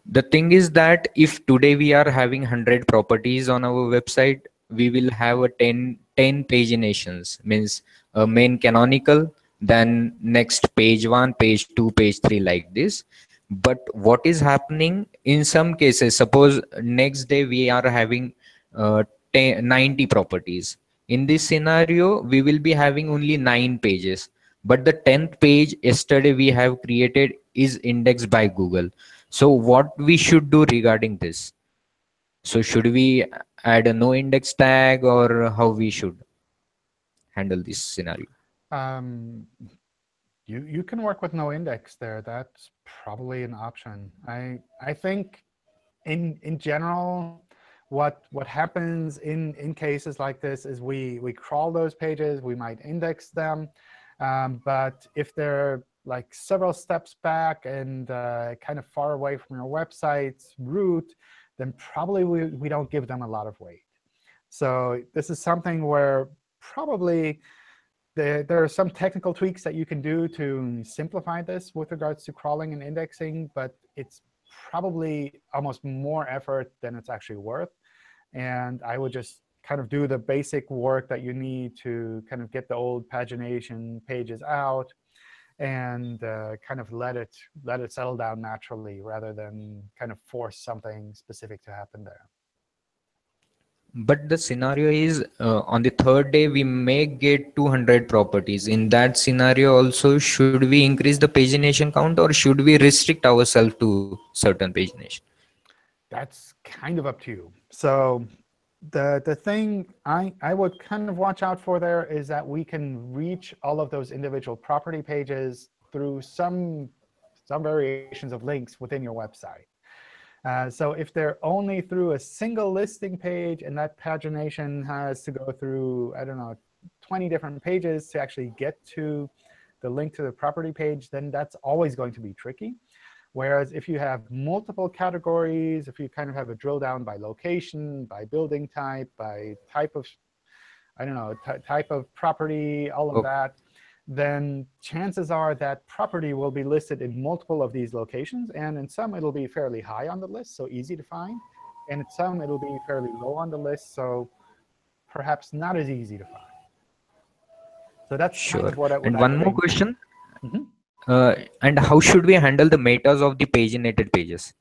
Speaker 6: The thing is that if today we are having 100 properties on our website, we will have a 10 paginations, means a main canonical, then next page 1, page 2, page 3, like this. But what is happening in some cases, suppose next day we are having 90 properties. In this scenario, we will be having only 9 pages. But the 10th page yesterday we have created is indexed by Google. So what we should do regarding this? So should we add a no index tag, or how we should handle this scenario?
Speaker 1: You can work with no index there. That's probably an option. I think in general, what happens in cases like this is we crawl those pages, we might index them, but if they're like several steps back and kind of far away from your website's root, then probably we don't give them a lot of weight. So this is something where probably there are some technical tweaks that you can do to simplify this with regards to crawling and indexing, but it's probably almost more effort than it's actually worth. And I would just kind of do the basic work that you need to kind of get the old pagination pages out and kind of let it settle down naturally rather than kind of force something specific to happen there.
Speaker 6: But the scenario is on the third day we may get 200 properties. In that scenario also, should we increase the pagination count or should we restrict ourselves to certain pagination?
Speaker 1: That's kind of up to you. So the thing I would kind of watch out for there is that we can reach all of those individual property pages through some variations of links within your website. So if they're only through a single listing page and that pagination has to go through, I don't know, 20 different pages to actually get to the link to the property page, then that's always going to be tricky. Whereas if you have multiple categories, if you kind of have a drill down by location, by building type, by type of, I don't know, type of property, all of that, then chances are that property will be listed in multiple of these locations. And in some, it'll be fairly high on the list, so easy to find. And in some, it'll be fairly low on the list, so perhaps not as easy to find. So that's kind of what I would.
Speaker 6: And one more question.
Speaker 1: Mm-hmm.
Speaker 6: And how should we handle the metas of the paginated pages?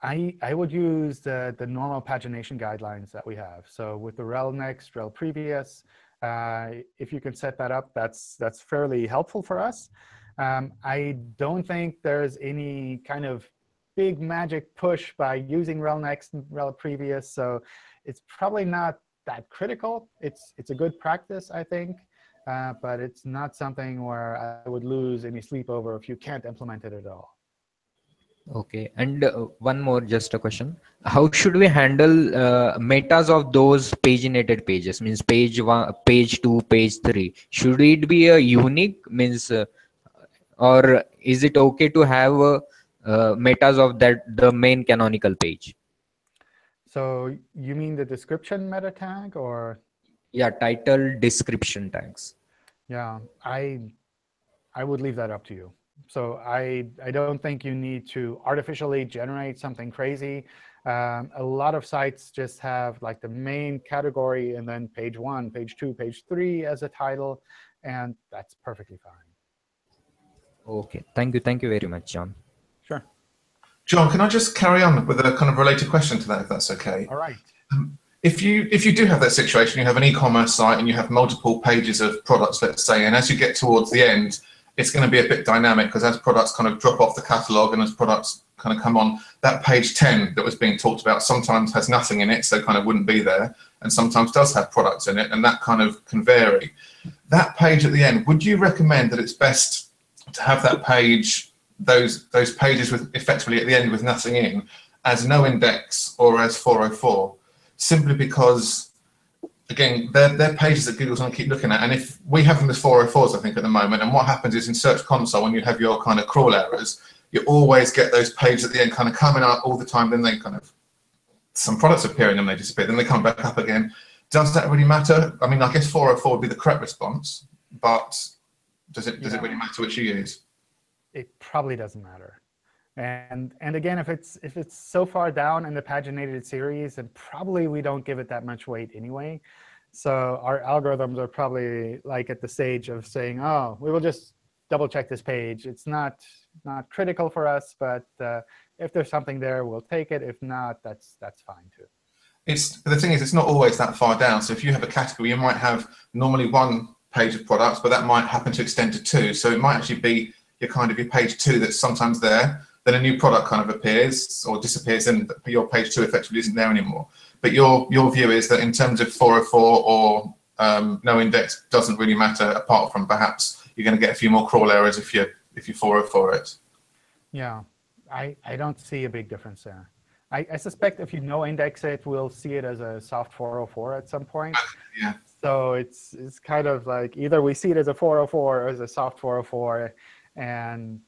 Speaker 1: I would use the normal pagination guidelines that we have. So with the rel next, rel previous, if you can set that up, that's fairly helpful for us. I don't think there's any kind of big magic push by using rel next and rel previous. So it's probably not that critical. It's a good practice, I think. But it's not something where I would lose any sleep over if you can't implement it at all.
Speaker 6: OK. And one more, just a question. How should we handle metas of those paginated pages? Means page 1, page 2, page 3. Should it be a unique? Means, or is it OK to have metas of the main canonical page?
Speaker 1: So you mean the description meta tag, or?
Speaker 6: Yeah, title description tags.
Speaker 1: Yeah, I would leave that up to you. So I don't think you need to artificially generate something crazy. A lot of sites just have like the main category and then page 1, page 2, page 3 as a title, and that's perfectly fine.
Speaker 6: OK, thank you very much, John.
Speaker 1: Sure.
Speaker 3: John, can I just carry on with a kind of related question to that, if that's OK?
Speaker 1: All right.
Speaker 3: If you do have that situation, you have an e-commerce site and you have multiple pages of products, let's say, and as you get towards the end, it's going to be a bit dynamic because as products kind of drop off the catalog and as products kind of come on, that page 10 that was being talked about sometimes has nothing in it, so kind of wouldn't be there, and sometimes does have products in it, and that kind of can vary. That page at the end, would you recommend that it's best to have that page, those pages with effectively at the end with nothing in, as no index or as 404? Simply because, again, they're pages that Google's going to keep looking at. And if we have them as 404s, I think, at the moment, and what happens is in Search Console, when you have your kind of crawl errors, you always get those pages at the end kind of coming up all the time. Then they kind of, some products appear and then they disappear. Then they come back up again. Does that really matter? I mean, I guess 404 would be the correct response, but does it really matter which you use?
Speaker 1: It probably doesn't matter. And again, if it's so far down in the paginated series, then probably we don't give it that much weight anyway. So our algorithms are probably like at the stage of saying, oh, we will just double check this page. It's not critical for us, but if there's something there, we'll take it. If not, that's fine too.
Speaker 3: The thing is, it's not always that far down. So if you have a category, you might have normally 1 page of products, but that might happen to extend to 2. So it might actually be your page 2 that's sometimes there. Then a new product kind of appears or disappears, and your page 2 effectively isn't there anymore. But your view is that in terms of 404 or no index doesn't really matter, apart from perhaps you're going to get a few more crawl errors if you 404 it.
Speaker 1: Yeah, I don't see a big difference there. I suspect if you no index it, we'll see it as a soft 404 at some point.
Speaker 3: Yeah.
Speaker 1: So it's kind of like either we see it as a 404 or as a soft 404, and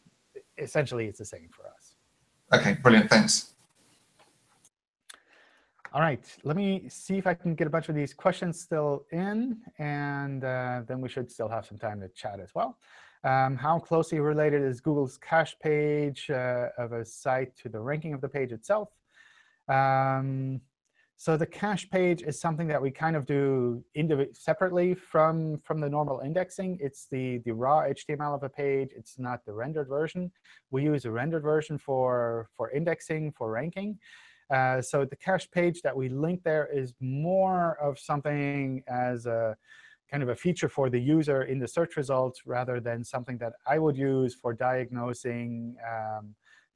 Speaker 1: essentially it's the same for us.
Speaker 3: OK, brilliant. Thanks.
Speaker 1: All right, let me see if I can get a bunch of these questions still in, and then we should still have some time to chat as well. How closely related is Google's cache page of a site to the ranking of the page itself? So the cache page is something that we kind of do separately from the normal indexing. It's the raw HTML of a page. It's not the rendered version. We use a rendered version for indexing, for ranking. So the cache page that we link there is more of something as a kind of a feature for the user in the search results rather than something that I would use for diagnosing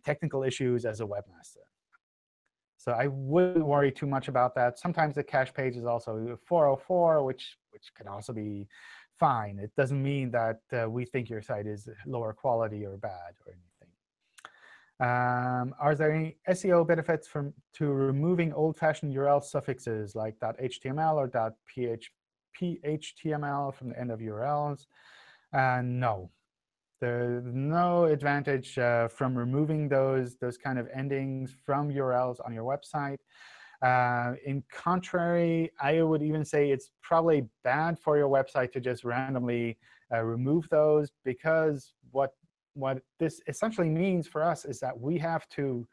Speaker 1: technical issues as a webmaster. So I wouldn't worry too much about that. Sometimes the cache page is also 404, which can also be fine. It doesn't mean that we think your site is lower quality or bad or anything. Are there any SEO benefits to removing old-fashioned URL suffixes like .html or .phphtml from the end of URLs? No. There's no advantage from removing those kind of endings from URLs on your website. In contrary, I would even say it's probably bad for your website to just randomly remove those, because what this essentially means for us is that we have to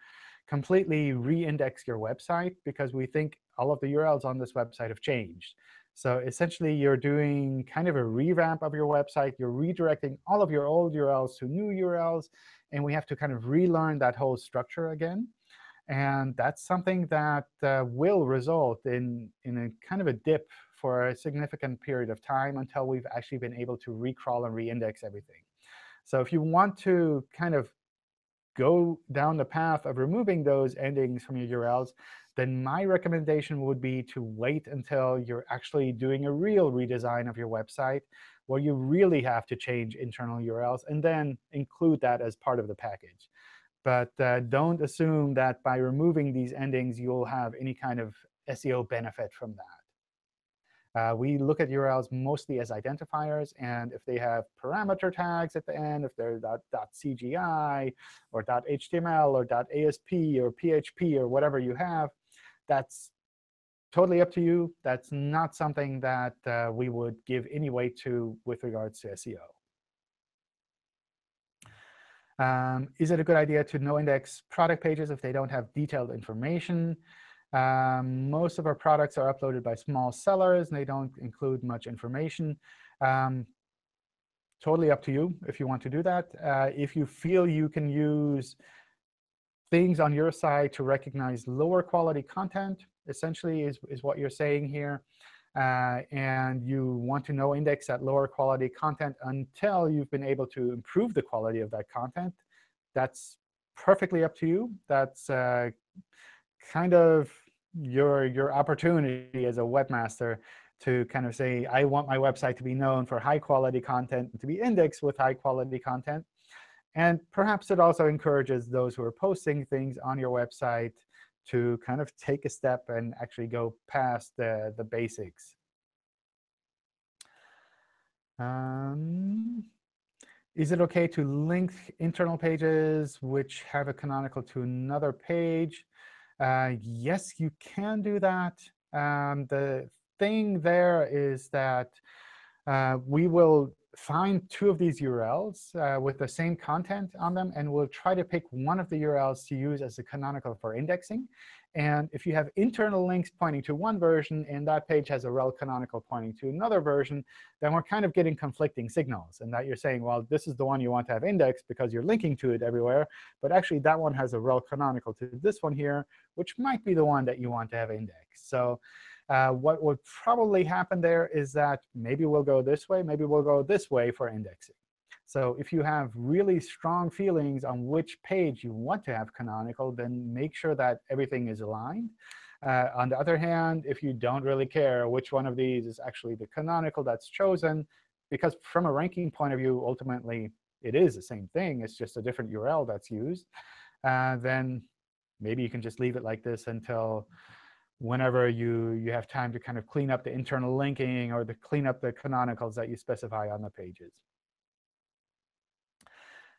Speaker 1: completely re-index your website because we think all of the URLs on this website have changed. So essentially, you're doing kind of a revamp of your website. You're redirecting all of your old URLs to new URLs. And we have to kind of relearn that whole structure again. And that's something that will result in a kind of a dip for a significant period of time until we've actually been able to recrawl and reindex everything. So if you want to kind of go down the path of removing those endings from your URLs, then my recommendation would be to wait until you're actually doing a real redesign of your website, where you really have to change internal URLs, and then include that as part of the package. But don't assume that by removing these endings, you'll have any kind of SEO benefit from that. We look at URLs mostly as identifiers. And if they have parameter tags at the end, if they're .cgi or .html or .asp or PHP or whatever you have, that's totally up to you. That's not something that we would give any weight to with regards to SEO. Is it a good idea to no-index product pages if they don't have detailed information? Most of our products are uploaded by small sellers, and they don't include much information. Totally up to you if you want to do that. If you feel you can use things on your site to recognize lower quality content, essentially is what you're saying here, and you want to no-index that lower quality content until you've been able to improve the quality of that content, that's perfectly up to you. That's kind of your opportunity as a webmaster to kind of say, I want my website to be known for high-quality content and to be indexed with high-quality content. And perhaps it also encourages those who are posting things on your website to kind of take a step and actually go past the basics. Is it OK to link internal pages which have a canonical to another page? Yes, you can do that. The thing there is that we will find two of these URLs with the same content on them, and we'll try to pick one of the URLs to use as a canonical for indexing. And if you have internal links pointing to one version and that page has a rel canonical pointing to another version, then we're kind of getting conflicting signals. And that you're saying, well, this is the one you want to have indexed because you're linking to it everywhere. But actually, that one has a rel canonical to this one here, which might be the one that you want to have indexed. So what would probably happen there is that maybe we'll go this way, maybe we'll go this way for indexing. So if you have really strong feelings on which page you want to have canonical, then make sure that everything is aligned. On the other hand, if you don't really care which one of these is actually the canonical that's chosen, because from a ranking point of view, ultimately, it is the same thing. It's just a different URL that's used. Then maybe you can just leave it like this until whenever you have time to kind of clean up the internal linking or to clean up the canonicals that you specify on the pages.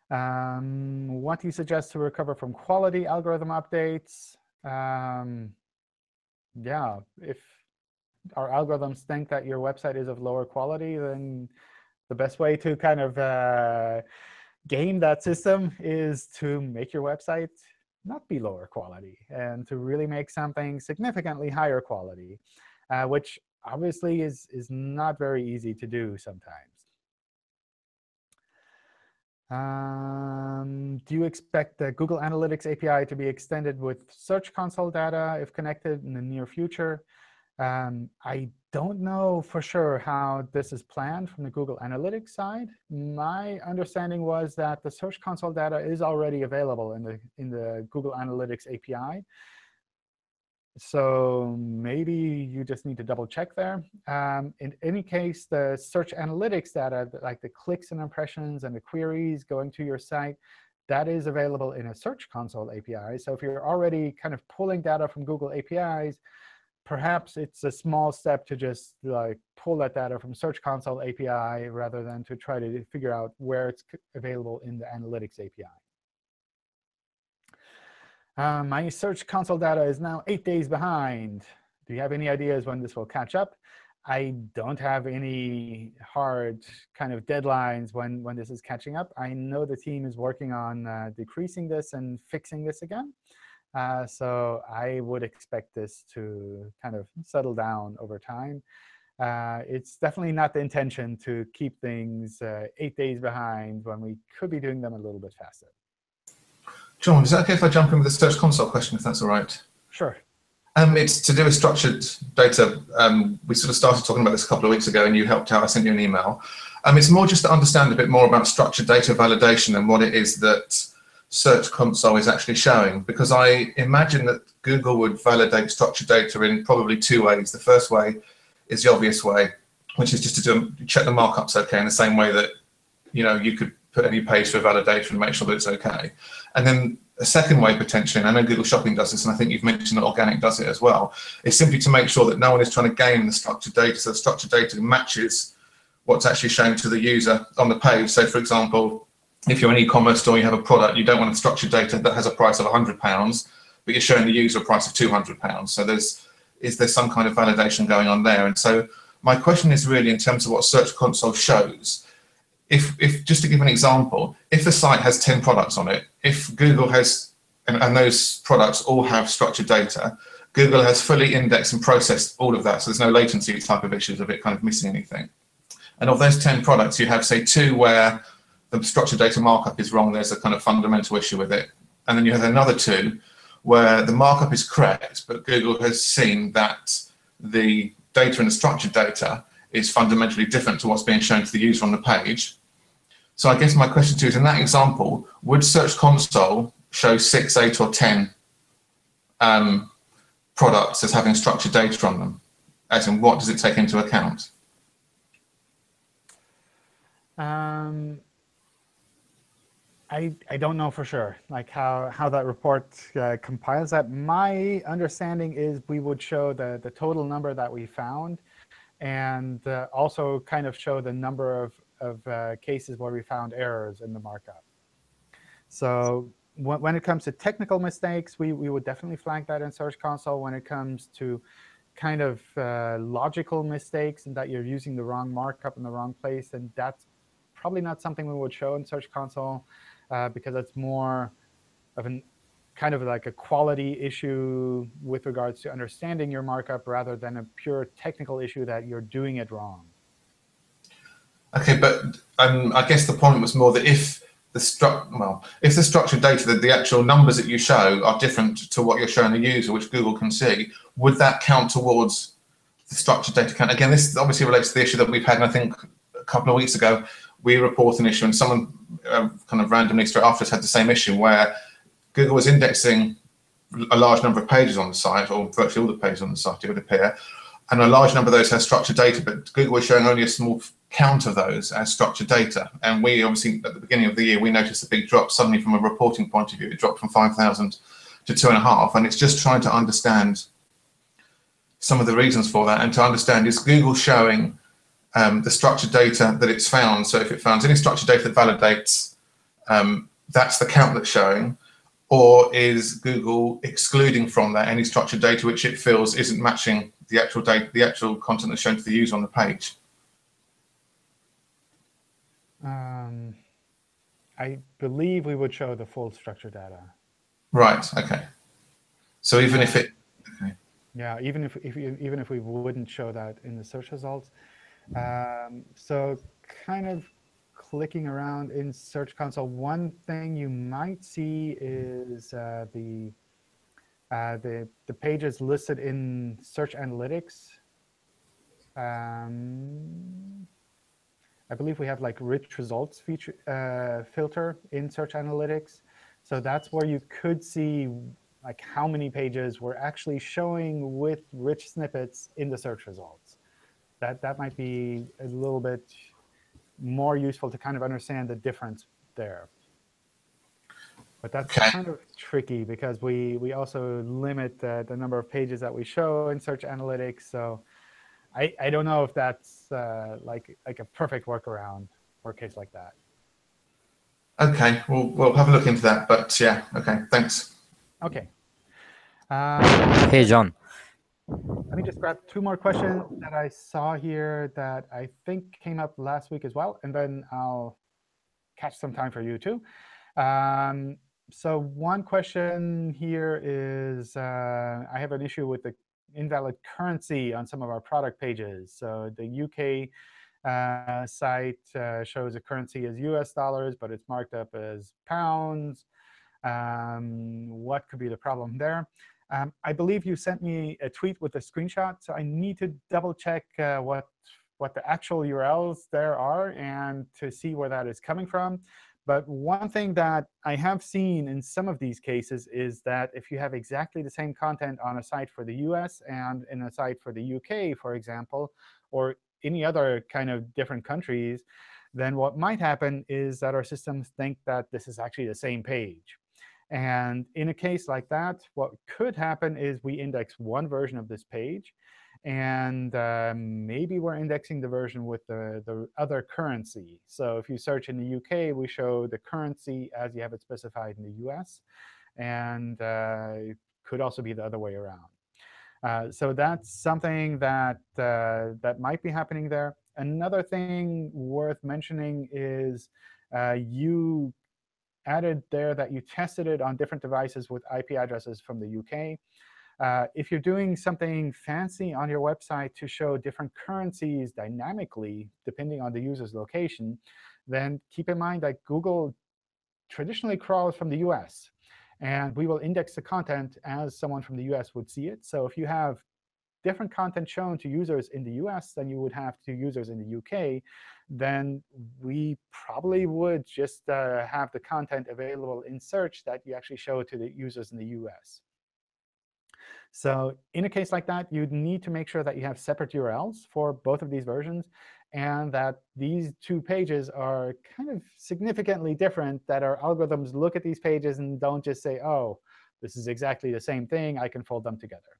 Speaker 1: What do you suggest to recover from quality algorithm updates? yeah, if our algorithms think that your website is of lower quality, then the best way to kind of game that system is to make your website not be lower quality and to really make something significantly higher quality, which obviously is not very easy to do sometimes. Do you expect the Google Analytics API to be extended with Search Console data if connected in the near future? I don't know for sure how this is planned from the Google Analytics side. My understanding was that the Search Console data is already available in the Google Analytics API. So maybe you just need to double check there. In any case, the search analytics data, like the clicks and impressions and the queries going to your site, that is available in a Search Console API. So if you're already kind of pulling data from Google APIs, perhaps it's a small step to just like pull that data from Search Console API rather than to try to figure out where it's available in the Analytics API. My Search Console data is now 8 days behind. Do you have any ideas when this will catch up? I don't have any hard kind of deadlines when this is catching up. I know the team is working on decreasing this and fixing this again. So I would expect this to kind of settle down over time. It's definitely not the intention to keep things 8 days behind when we could be doing them a little bit faster.
Speaker 3: John, is that OK if I jump in with the Search Console question, if that's all right?
Speaker 1: Sure.
Speaker 3: It's to do with structured data. We sort of started talking about this a couple of weeks ago, and you helped out. I sent you an email. It's more just to understand a bit more about structured data validation and what it is that Search Console is actually showing, because I imagine that Google would validate structured data in probably 2 ways. The first way is the obvious way, which is just to check the markups OK in the same way that you could put any page for validation and make sure that it's OK. And then a second way, potentially, and I know Google Shopping does this, and I think you've mentioned that Organic does it as well, is simply to make sure that no one is trying to game the structured data. So the structured data matches what's actually shown to the user on the page. So, for example, if you're an e-commerce store, you have a product, you don't want structured data that has a price of £100, but you're showing the user a price of £200. So is there some kind of validation going on there? And so my question is really in terms of what Search Console shows. If just to give an example, if the site has 10 products on it, if Google has, and those products all have structured data, Google has fully indexed and processed all of that, so there's no latency type of issues of it kind of missing anything. And of those 10 products, you have, say, 2 where the structured data markup is wrong, there's a kind of fundamental issue with it. And then you have another 2 where the markup is correct, but Google has seen that the data in the structured data is fundamentally different to what's being shown to the user on the page. So I guess my question to you is, in that example, would Search Console show 6, 8, or 10 products as having structured data on them? As in, what does it take into account?
Speaker 1: I don't know for sure, like how that report compiles that. My understanding is we would show the total number that we found, and also kind of show the number of cases where we found errors in the markup. So when it comes to technical mistakes, we would definitely flag that in Search Console. When it comes to kind of logical mistakes and that you're using the wrong markup in the wrong place, and that's probably not something we would show in Search Console because it's more of an kind of like a quality issue with regards to understanding your markup rather than a pure technical issue that you're doing it wrong.
Speaker 3: OK, but I guess the point was more that if the structured data, the actual numbers that you show are different to what you're showing the user, which Google can see, would that count towards the structured data count? Again, this obviously relates to the issue that we've had, and I think a couple of weeks ago, we report an issue, and someone kind of randomly straight after us had the same issue where Google was indexing a large number of pages on the site, or virtually all the pages on the site, it would appear, and a large number of those has structured data, but Google was showing only a small count of those as structured data. And we obviously, at the beginning of the year, we noticed a big drop suddenly from a reporting point of view. It dropped from 5,000 to 2.5, and it's just trying to understand some of the reasons for that, and to understand, is Google showing the structured data that it's found? So if it finds any structured data that validates, that's the count that's showing. or is Google excluding from that any structured data which it feels isn't matching the actual data, the actual content that's shown to the user on the page?
Speaker 1: I believe we would show the full structured data.
Speaker 3: Right. Okay. So even if it, okay.
Speaker 1: Yeah, even if we wouldn't show that in the search results. So kind of clicking around in Search Console, one thing you might see is the pages listed in Search Analytics. I believe we have like rich results feature filter in Search Analytics. So that's where you could see like how many pages we're actually showing with rich snippets in the search results. That might be a little bit more useful to kind of understand the difference there. But that's kind of tricky because we also limit the number of pages that we show in Search Analytics. So I don't know if that's like a perfect workaround for a case like that.
Speaker 3: Okay, we'll have a look into that. But yeah, okay, thanks.
Speaker 1: OK.
Speaker 6: Hey, John.
Speaker 1: Let me just grab 2 more questions that I saw here that I think came up last week as well, and then I'll catch some time for you too. So one question here is, I have an issue with the invalid currency on some of our product pages. So the UK site shows a currency as US dollars, but it's marked up as pounds. What could be the problem there? I believe you sent me a tweet with a screenshot, so I need to double check what the actual URLs there are and to see where that is coming from. But one thing that I have seen in some of these cases is that if you have exactly the same content on a site for the US and in a site for the UK, for example, or any other kind of different countries, then what might happen is that our systems think that this is actually the same page. And in a case like that, what could happen is we index one version of this page. And maybe we're indexing the version with the other currency. So if you search in the UK, we show the currency as you have it specified in the US. And it could also be the other way around. So that's something that that might be happening there. Another thing worth mentioning is you added there that you tested it on different devices with IP addresses from the UK. If you're doing something fancy on your website to show different currencies dynamically, depending on the user's location, then keep in mind that Google traditionally crawls from the US. And we will index the content as someone from the US would see it. So if you have different content shown to users in the US than you would have to users in the UK, then we probably would just have the content available in search that you actually show to the users in the US. So in a case like that, you'd need to make sure that you have separate URLs for both of these versions, and that these 2 pages are kind of significantly different, that our algorithms look at these pages and don't just say, oh, this is exactly the same thing. I can fold them together.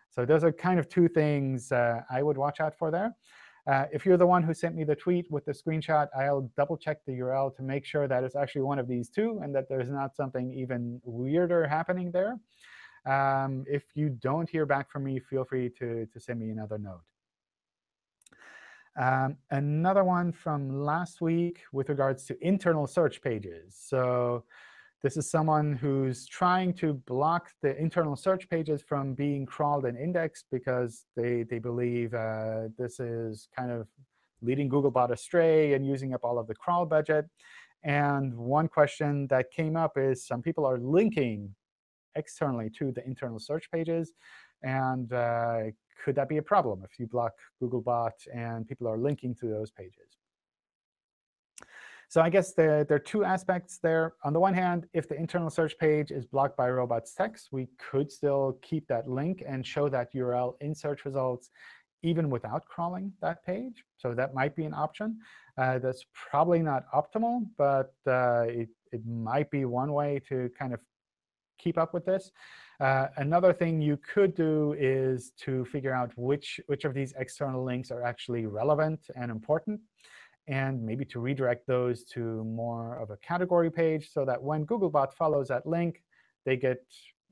Speaker 1: So those are kind of 2 things I would watch out for there. If you're the one who sent me the tweet with the screenshot, I'll double check the URL to make sure that it's actually one of these 2 and that there's not something even weirder happening there. If you don't hear back from me, feel free to send me another note. Another one from last week with regards to internal search pages. So this is someone who's trying to block the internal search pages from being crawled and indexed because they believe this is kind of leading Googlebot astray and using up all of the crawl budget. And one question that came up is some people are linking externally to the internal search pages. And could that be a problem if you block Googlebot and people are linking to those pages? So I guess there are 2 aspects there. On the one hand, if the internal search page is blocked by robots text, we could still keep that link and show that URL in search results even without crawling that page. So that might be an option. That's probably not optimal, but it might be one way to kind of keep up with this. Another thing you could do is to figure out which of these external links are actually relevant and important, and maybe to redirect those to more of a category page so that when Googlebot follows that link, they get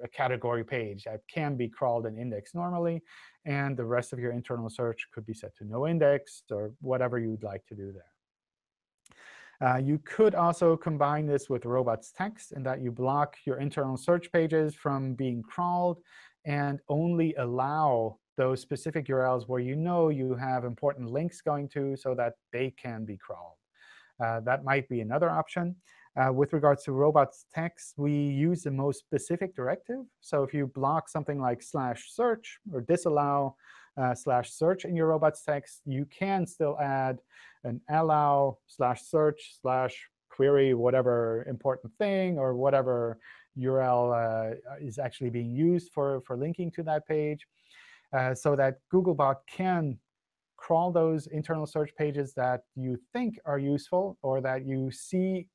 Speaker 1: a category page that can be crawled and indexed normally. And the rest of your internal search could be set to no index or whatever you'd like to do there. You could also combine this with robots text in that you block your internal search pages from being crawled and only allow those specific URLs where you know you have important links going to so that they can be crawled. That might be another option. With regards to robots text, we use the most specific directive. So if you block something like /search or disallow /search in your robots text, you can still add an allow /search /query whatever important thing or whatever URL is actually being used for linking to that page, so that Googlebot can crawl those internal search pages that you think are useful or that you see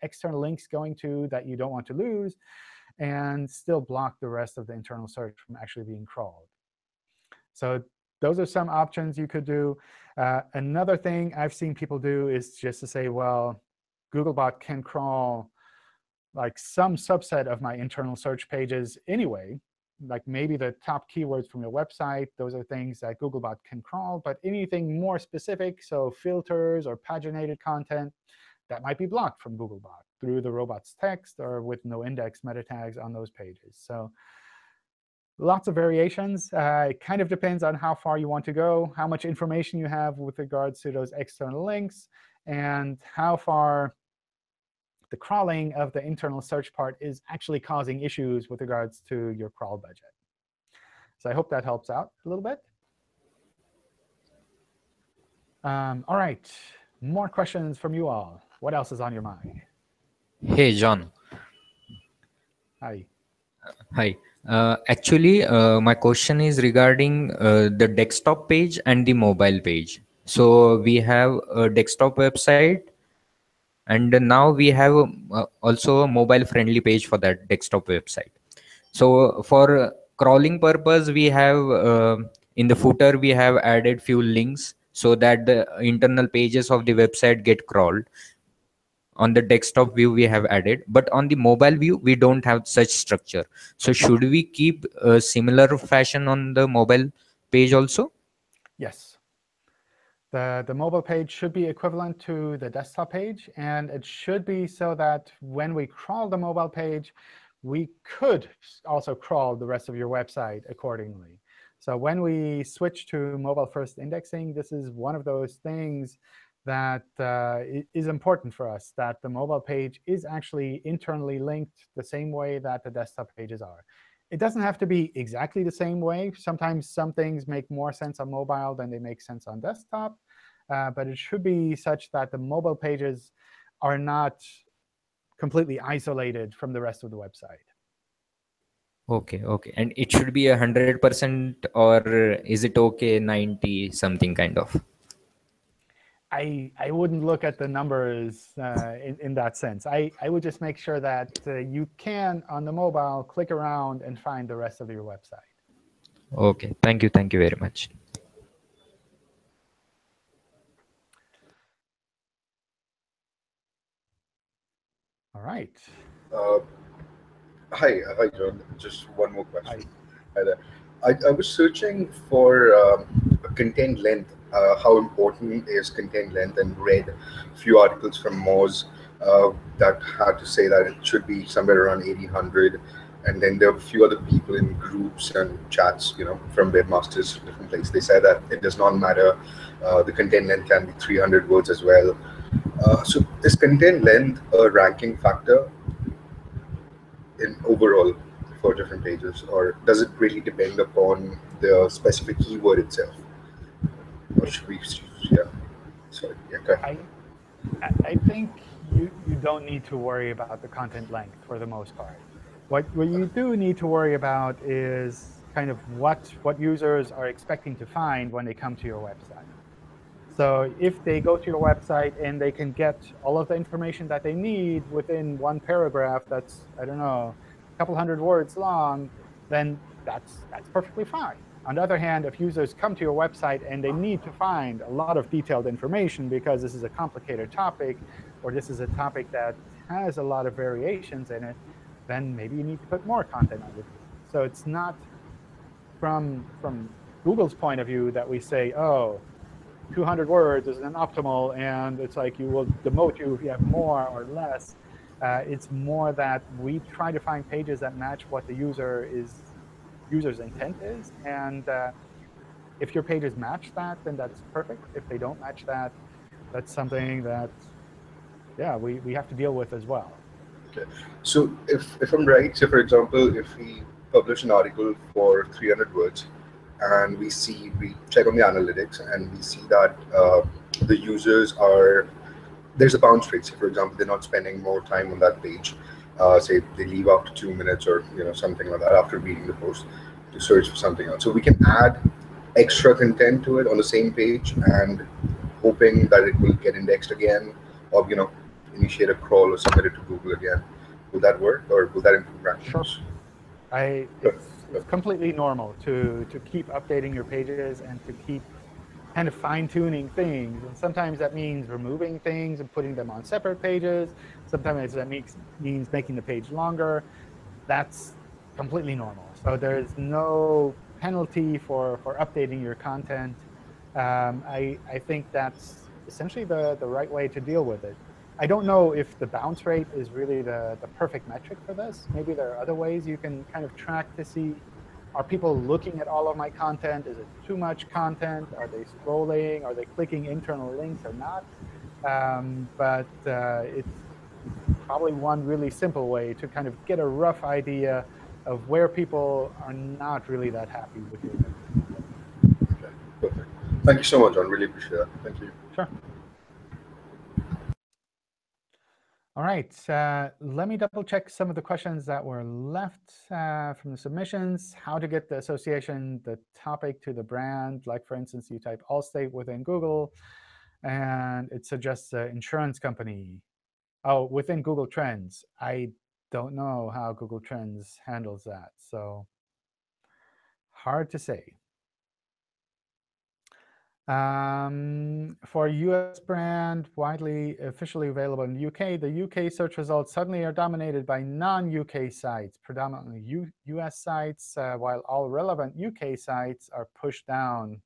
Speaker 1: external links going to that you don't want to lose, and still block the rest of the internal search from actually being crawled. So those are some options you could do. Another thing I've seen people do is just to say, well, Googlebot can crawl like some subset of my internal search pages anyway. Like maybe the top keywords from your website, those are things that Googlebot can crawl. But anything more specific, so filters or paginated content, that might be blocked from Googlebot through the robots text or with no index meta tags on those pages. So lots of variations. It kind of depends on how far you want to go, how much information you have with regards to those external links, and how far the crawling of the internal search part is actually causing issues with regards to your crawl budget. So I hope that helps out a little bit. All right, more questions from you all. What else is on your mind?
Speaker 6: Hey, John.
Speaker 1: Hi.
Speaker 6: Hi. Actually, my question is regarding the desktop page and the mobile page. So we have a desktop website, and now we have also a mobile-friendly page for that desktop website. So for crawling purpose, we have in the footer we have added few links so that the internal pages of the website get crawled. On the desktop view we have added, but on the mobile view we don't have such structure. So should we keep a similar fashion on the mobile page also?
Speaker 1: Yes. The mobile page should be equivalent to the desktop page. And it should be so that when we crawl the mobile page, we could also crawl the rest of your website accordingly. So when we switch to mobile-first indexing, this is one of those things that is important for us, that the mobile page is actually internally linked the same way that the desktop pages are. It doesn't have to be exactly the same way. Sometimes some things make more sense on mobile than they make sense on desktop. But it should be such that the mobile pages are not completely isolated from the rest of the website.
Speaker 6: Okay, okay. And it should be 100%, or is it okay 90 something kind of?
Speaker 1: I wouldn't look at the numbers in that sense. I would just make sure that you can, on the mobile, click around and find the rest of your website.
Speaker 6: Okay, thank you very much.
Speaker 1: All right.
Speaker 5: Hi, John. Just one more question.
Speaker 1: Hi.
Speaker 5: Hi there. I was searching for content length. How important is content length? And read a few articles from Moz that had to say that it should be somewhere around 1800. And then there were a few other people in groups and chats, from webmasters from different places. They said that it does not matter. The content length can be 300 words as well. So is content length a ranking factor in overall for different pages, or does it really depend upon the specific keyword itself? Or should we, yeah, sorry, yeah, go ahead.
Speaker 1: I think you don't need to worry about the content length for the most part. What you do need to worry about is kind of what users are expecting to find when they come to your website. So if they go to your website and they can get all of the information that they need within one paragraph that's, I don't know, a couple hundred words long, then that's perfectly fine. On the other hand, if users come to your website and they need to find a lot of detailed information because this is a complicated topic, or this is a topic that has a lot of variations in it, then maybe you need to put more content on your page. So it's not from Google's point of view that we say, oh, 200 words is an optimal, and it's like you will demote you if you have more or less. It's more that we try to find pages that match what the user's intent is. And if your pages match that, then that's perfect. If they don't match that, that's something that, yeah, we have to deal with as well.
Speaker 5: Okay. So if I'm right, so for example, if we publish an article for 300 words, and we check on the analytics, and we see that the users there's a bounce rate. So for example, they're not spending more time on that page. Say they leave after 2 minutes or something like that after reading the post to search for something else. So we can add extra content to it on the same page, and hoping that it will get indexed again, or initiate a crawl or submit it to Google again. Will that work, or will that improve rankings?
Speaker 1: Sure. It's completely normal to keep updating your pages and to keep kind of fine-tuning things. And sometimes that means removing things and putting them on separate pages. Sometimes that means making the page longer. That's completely normal. So there's no penalty for updating your content. I think that's essentially the right way to deal with it. I don't know if the bounce rate is really the perfect metric for this. Maybe there are other ways you can kind of track to see, are people looking at all of my content? Is it too much content? Are they scrolling? Are they clicking internal links or not? But it's probably one really simple way to kind of get a rough idea of where people are not really that happy with your website.
Speaker 5: Okay, perfect. Thank you so much, John. Really appreciate that. Thank you.
Speaker 1: Sure. All right, let me double check some of the questions that were left from the submissions. How to get the association, the topic to the brand. Like, for instance, you type Allstate within Google, and it suggests an insurance company. Oh, within Google Trends. I don't know how Google Trends handles that, so hard to say. For US brand, widely officially available in the UK, the UK search results suddenly are dominated by non-UK sites, predominantly US sites, while all relevant UK sites are pushed down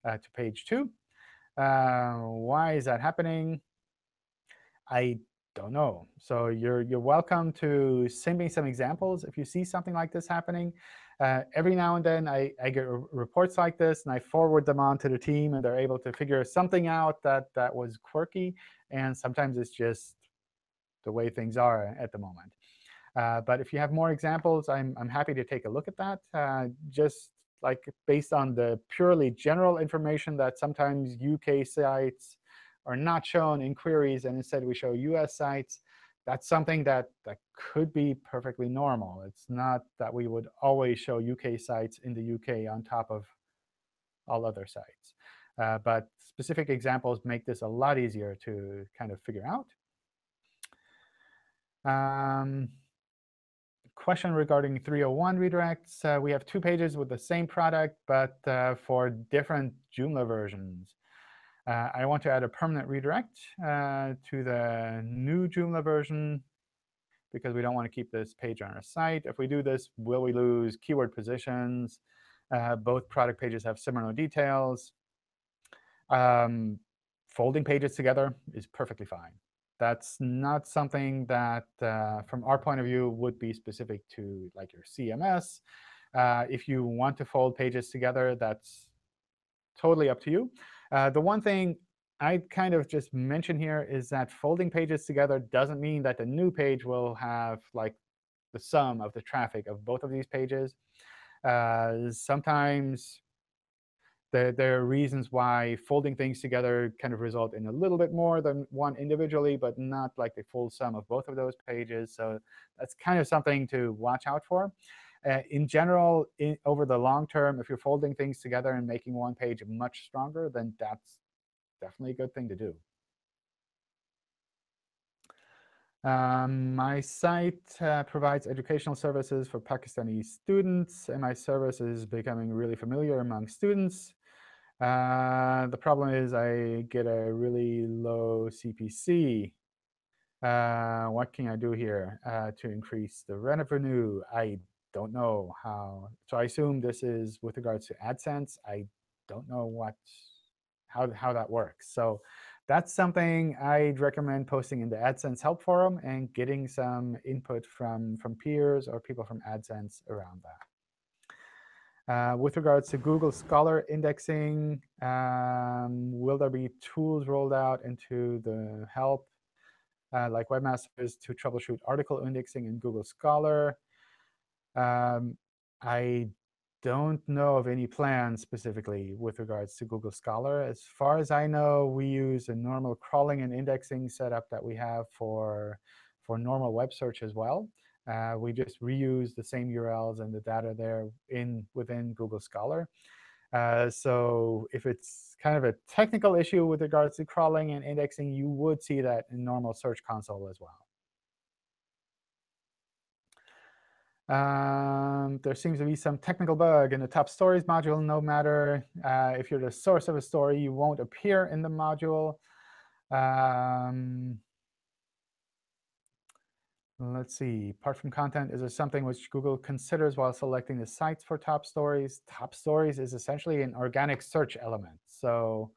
Speaker 1: to page 2. Why is that happening? I don't know. So you're welcome to send me some examples if you see something like this happening. Every now and then, I get reports like this, and I forward them on to the team, and they're able to figure something out that was quirky. And sometimes it's just the way things are at the moment. But if you have more examples, I'm happy to take a look at that. Just like based on the purely general information that sometimes UK sites are not shown in queries, and instead we show US sites, that's something that could be perfectly normal. It's not that we would always show UK sites in the UK on top of all other sites. But specific examples make this a lot easier to kind of figure out. Question regarding 301 redirects. We have 2 pages with the same product, but for different Joomla versions. I want to add a permanent redirect to the new Joomla version because we don't want to keep this page on our site. If we do this, will we lose keyword positions? Both product pages have similar details. Folding pages together is perfectly fine. That's not something that, from our point of view, would be specific to like your CMS. If you want to fold pages together, that's totally up to you. The one thing I'd kind of just mention here is that folding pages together doesn't mean that the new page will have like the sum of the traffic of both of these pages. Sometimes there are reasons why folding things together kind of result in a little bit more than one individually, but not like the full sum of both of those pages. So that's kind of something to watch out for. In general, over the long term, if you're folding things together and making one page much stronger, then that's definitely a good thing to do. My site provides educational services for Pakistani students, and my service is becoming really familiar among students. The problem is I get a really low CPC. What can I do here to increase the revenue? I don't know how. So I assume this is with regards to AdSense. I don't know how that works. So that's something I'd recommend posting in the AdSense help forum and getting some input from peers or people from AdSense around that. With regards to Google Scholar indexing, will there be tools rolled out into the help, like webmasters, to troubleshoot article indexing in Google Scholar? I don't know of any plans specifically with regards to Google Scholar. As far as I know, we use a normal crawling and indexing setup that we have for normal web search as well. We just reuse the same URLs and the data there within Google Scholar. So if it's kind of a technical issue with regards to crawling and indexing, you would see that in normal Search Console as well. There seems to be some technical bug in the top stories module. No matter if you're the source of a story, you won't appear in the module. Let's see. Apart from content, is there something which Google considers while selecting the sites for top stories? Top stories is essentially an organic search element. So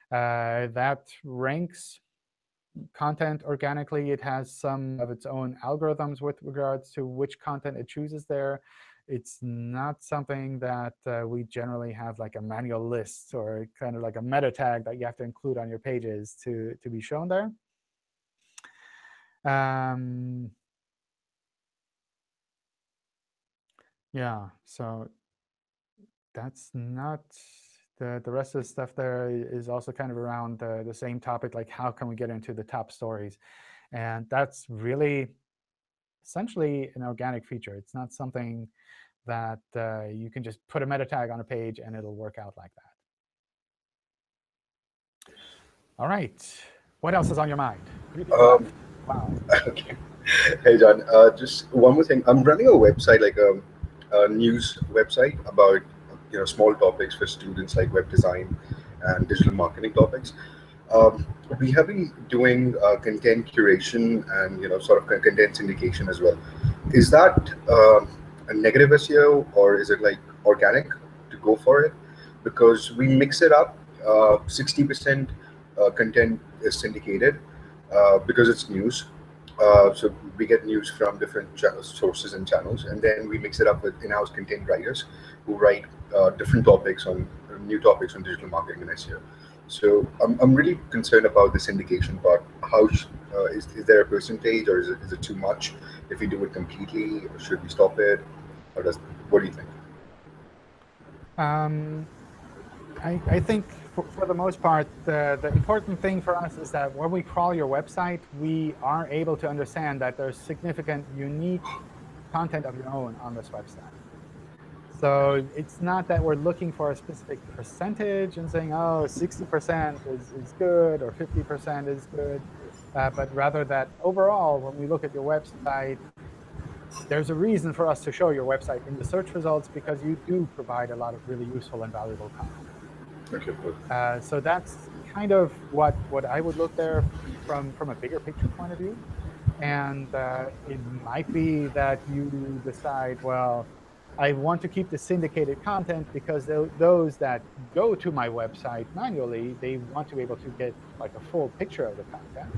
Speaker 1: that ranks content organically. It has some of its own algorithms with regards to which content it chooses there. It's not something that we generally have like a manual list or kind of like a meta tag that you have to include on your pages to be shown there. Yeah, so that's not the rest of the stuff there is also kind of around the same topic, like how can we get into the top stories? And that's really essentially an organic feature. It's not something that you can just put a meta tag on a page and it'll work out like that. All right. What else is on your mind? Wow.
Speaker 5: Okay. Hey, John. Just one more thing. I'm running a website, like a news website about small topics for students, like web design and digital marketing topics. We have been doing content curation and sort of content syndication as well. Is that a negative SEO, or is it like organic to go for it? Because we mix it up. 60% content is syndicated because it's news. So we get news from different sources and channels, and then we mix it up with in-house content writers who write different topics on new topics on digital marketing and SEO. So I'm really concerned about the syndication part. How is there a percentage, or is it too much? If we do it completely, or should we stop it? What do you think?
Speaker 1: I think for the most part, the important thing for us is that when we crawl your website, we are able to understand that there's significant unique content of your own on this website. So it's not that we're looking for a specific percentage and saying, oh, 60% is good or 50% is good, but rather that overall, when we look at your website, there's a reason for us to show your website in the search results because you do provide a lot of really useful and valuable content.
Speaker 5: Okay.
Speaker 1: So that's kind of what I would look there from a bigger picture point of view. And it might be that you decide, well, I want to keep the syndicated content because those that go to my website manually, they want to be able to get like a full picture of the content.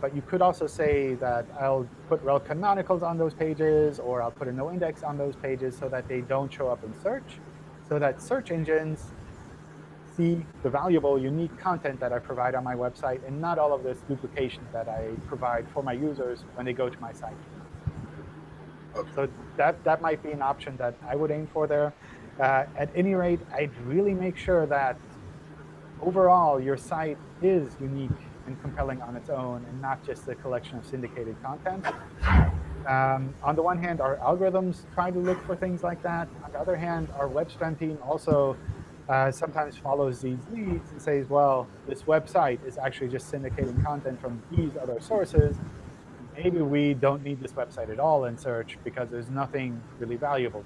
Speaker 1: But you could also say that I'll put rel canonicals on those pages, or I'll put a no index on those pages so that they don't show up in search, so that search engines see the valuable, unique content that I provide on my website and not all of this duplication that I provide for my users when they go to my site.
Speaker 5: Okay.
Speaker 1: So that might be an option that I would aim for there. At any rate, I'd really make sure that overall your site is unique and compelling on its own and not just a collection of syndicated content. On the one hand, our algorithms try to look for things like that. On the other hand, our web spam team also sometimes follows these leads and says, well, this website is actually just syndicating content from these other sources. Maybe we don't need this website at all in search because there's nothing really valuable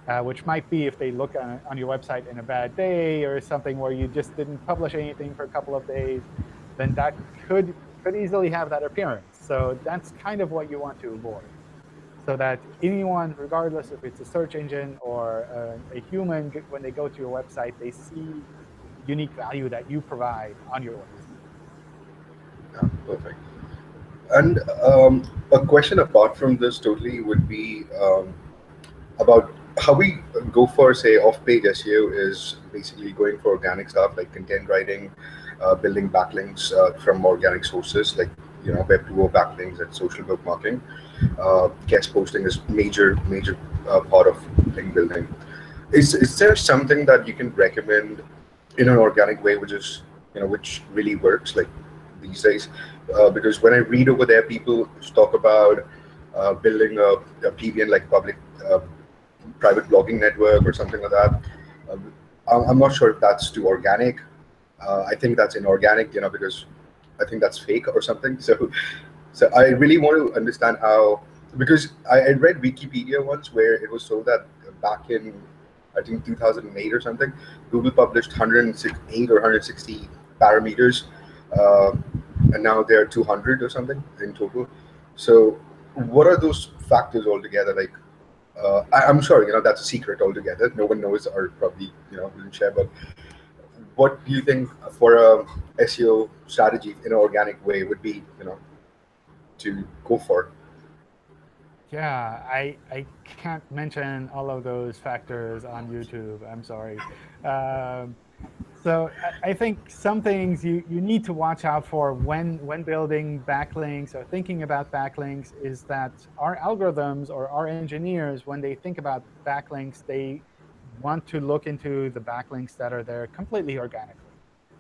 Speaker 1: there. Which might be if they look on your website in a bad day or something where you just didn't publish anything for a couple of days, then that could could easily have that appearance. So that's kind of what you want to avoid, so that anyone, regardless if it's a search engine or a human, when they go to your website, they see unique value that you provide on your website.
Speaker 5: Yeah, perfect. And a question apart from this totally would be about how we go for, say, off-page SEO is basically going for organic stuff like content writing, building backlinks from organic sources like Web 2.0 backlinks and social bookmarking. Guest posting is major part of link building. Is there something that you can recommend in an organic way, which is which really works like these days? Because when I read over there, people talk about building a PBN, like public private blogging network or something like that. I'm not sure if that's too organic. I think that's inorganic, because I think that's fake or something. So I really want to understand how, because I read Wikipedia once where it was told that back in, I think 2008 or something, Google published 108 or 160 parameters, and now there are 200 or something in total. So what are those factors altogether? Like, I'm sure that's a secret altogether. No one knows, or probably wouldn't share. But what do you think for a SEO strategy in an organic way would be to go for?
Speaker 1: Yeah, I can't mention all of those factors on YouTube. I'm sorry. So I think some things you need to watch out for when building backlinks or thinking about backlinks is that our algorithms or our engineers, when they think about backlinks, they want to look into the backlinks that are there completely organically.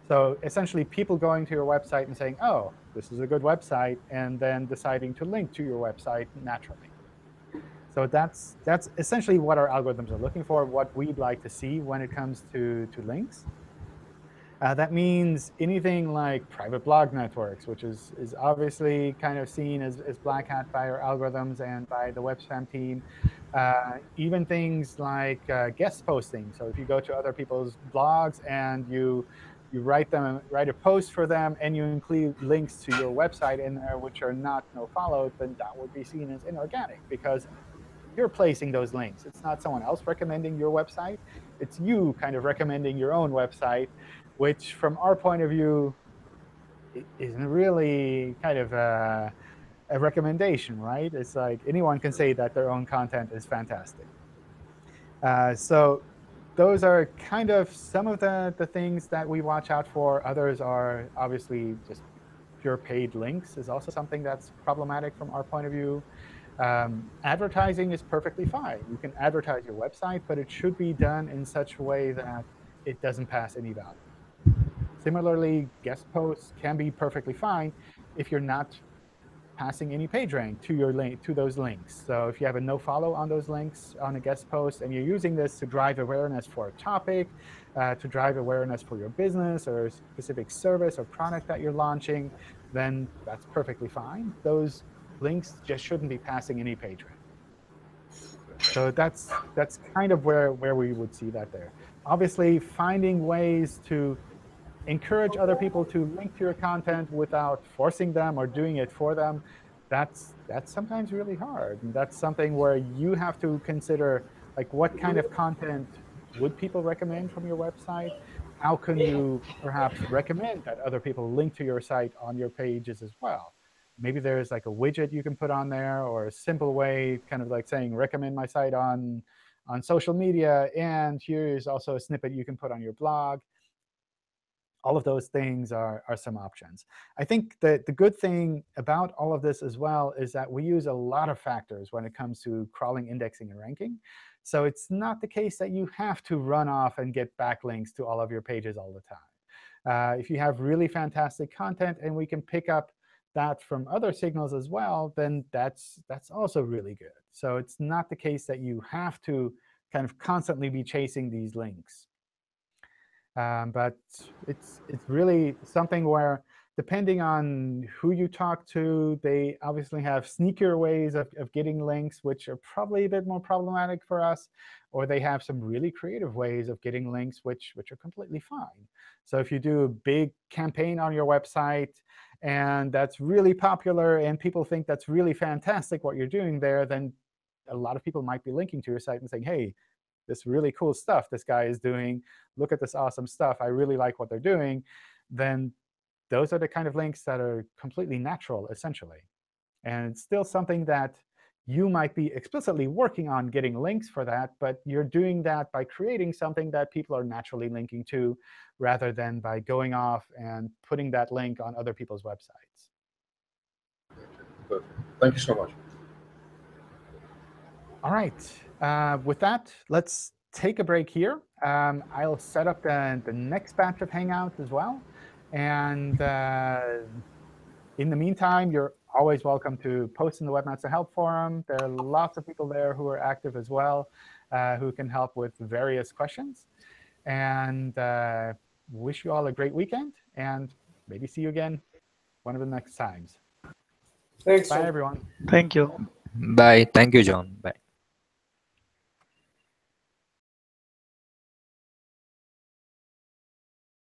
Speaker 1: So essentially, people going to your website and saying, oh, this is a good website, and then deciding to link to your website naturally. So that's essentially what our algorithms are looking for, what we'd like to see when it comes to links. That means anything like private blog networks, which is obviously kind of seen as black hat by our algorithms and by the web spam team. Even things like guest posting. So if you go to other people's blogs and you write a post for them, and you include links to your website in there which are not no-followed, then that would be seen as inorganic, because you're placing those links. It's not someone else recommending your website. It's you kind of recommending your own website, which from our point of view isn't really kind of a recommendation, right? It's like anyone can say that their own content is fantastic. So those are kind of some of the things that we watch out for. Others are obviously just pure paid links is also something that's problematic from our point of view. Advertising is perfectly fine. You can advertise your website, but it should be done in such a way that it doesn't pass any value. Similarly, guest posts can be perfectly fine if you're not passing any page rank to your link, to those links. So if you have a no-follow on those links on a guest post, and you're using this to drive awareness for a topic, to drive awareness for your business or a specific service or product that you're launching, then that's perfectly fine. Those links just shouldn't be passing any page rank. So that's kind of where we would see that there. Obviously, finding ways to encourage other people to link to your content without forcing them or doing it for them, that's sometimes really hard. And that's something where you have to consider, like, what kind of content would people recommend from your website? How can you perhaps recommend that other people link to your site on your pages as well? Maybe there's like a widget you can put on there, or a simple way, kind of like saying, recommend my site on social media, and here is also a snippet you can put on your blog. All of those things are some options. I think that the good thing about all of this as well is that we use a lot of factors when it comes to crawling, indexing, and ranking. So it's not the case that you have to run off and get backlinks to all of your pages all the time. If you have really fantastic content and we can pick up that from other signals as well, then that's also really good. So it's not the case that you have to kind of constantly be chasing these links. But it's really something where depending on who you talk to, they obviously have sneakier ways of getting links, which are probably a bit more problematic for us. Or they have some really creative ways of getting links, which are completely fine. So if you do a big campaign on your website, and that's really popular, and people think that's really fantastic what you're doing there, then a lot of people might be linking to your site and saying, hey, this really cool stuff this guy is doing. Look at this awesome stuff. I really like what they're doing. Then those are the kind of links that are completely natural, essentially. And it's still something that you might be explicitly working on getting links for that, but you're doing that by creating something that people are naturally linking to, rather than by going off and putting that link on other people's websites.
Speaker 5: Perfect. Thank you so much.
Speaker 1: All right. With that, let's take a break here. I'll set up the next batch of Hangouts as well. And in the meantime, you're always welcome to post in the Webmaster Help Forum. There are lots of people there who are active as well, who can help with various questions. And wish you all a great weekend, and maybe see you again one of the next times.
Speaker 2: Thanks.
Speaker 1: Bye, everyone.
Speaker 7: Thank you.
Speaker 6: Bye. Thank you, John. Bye.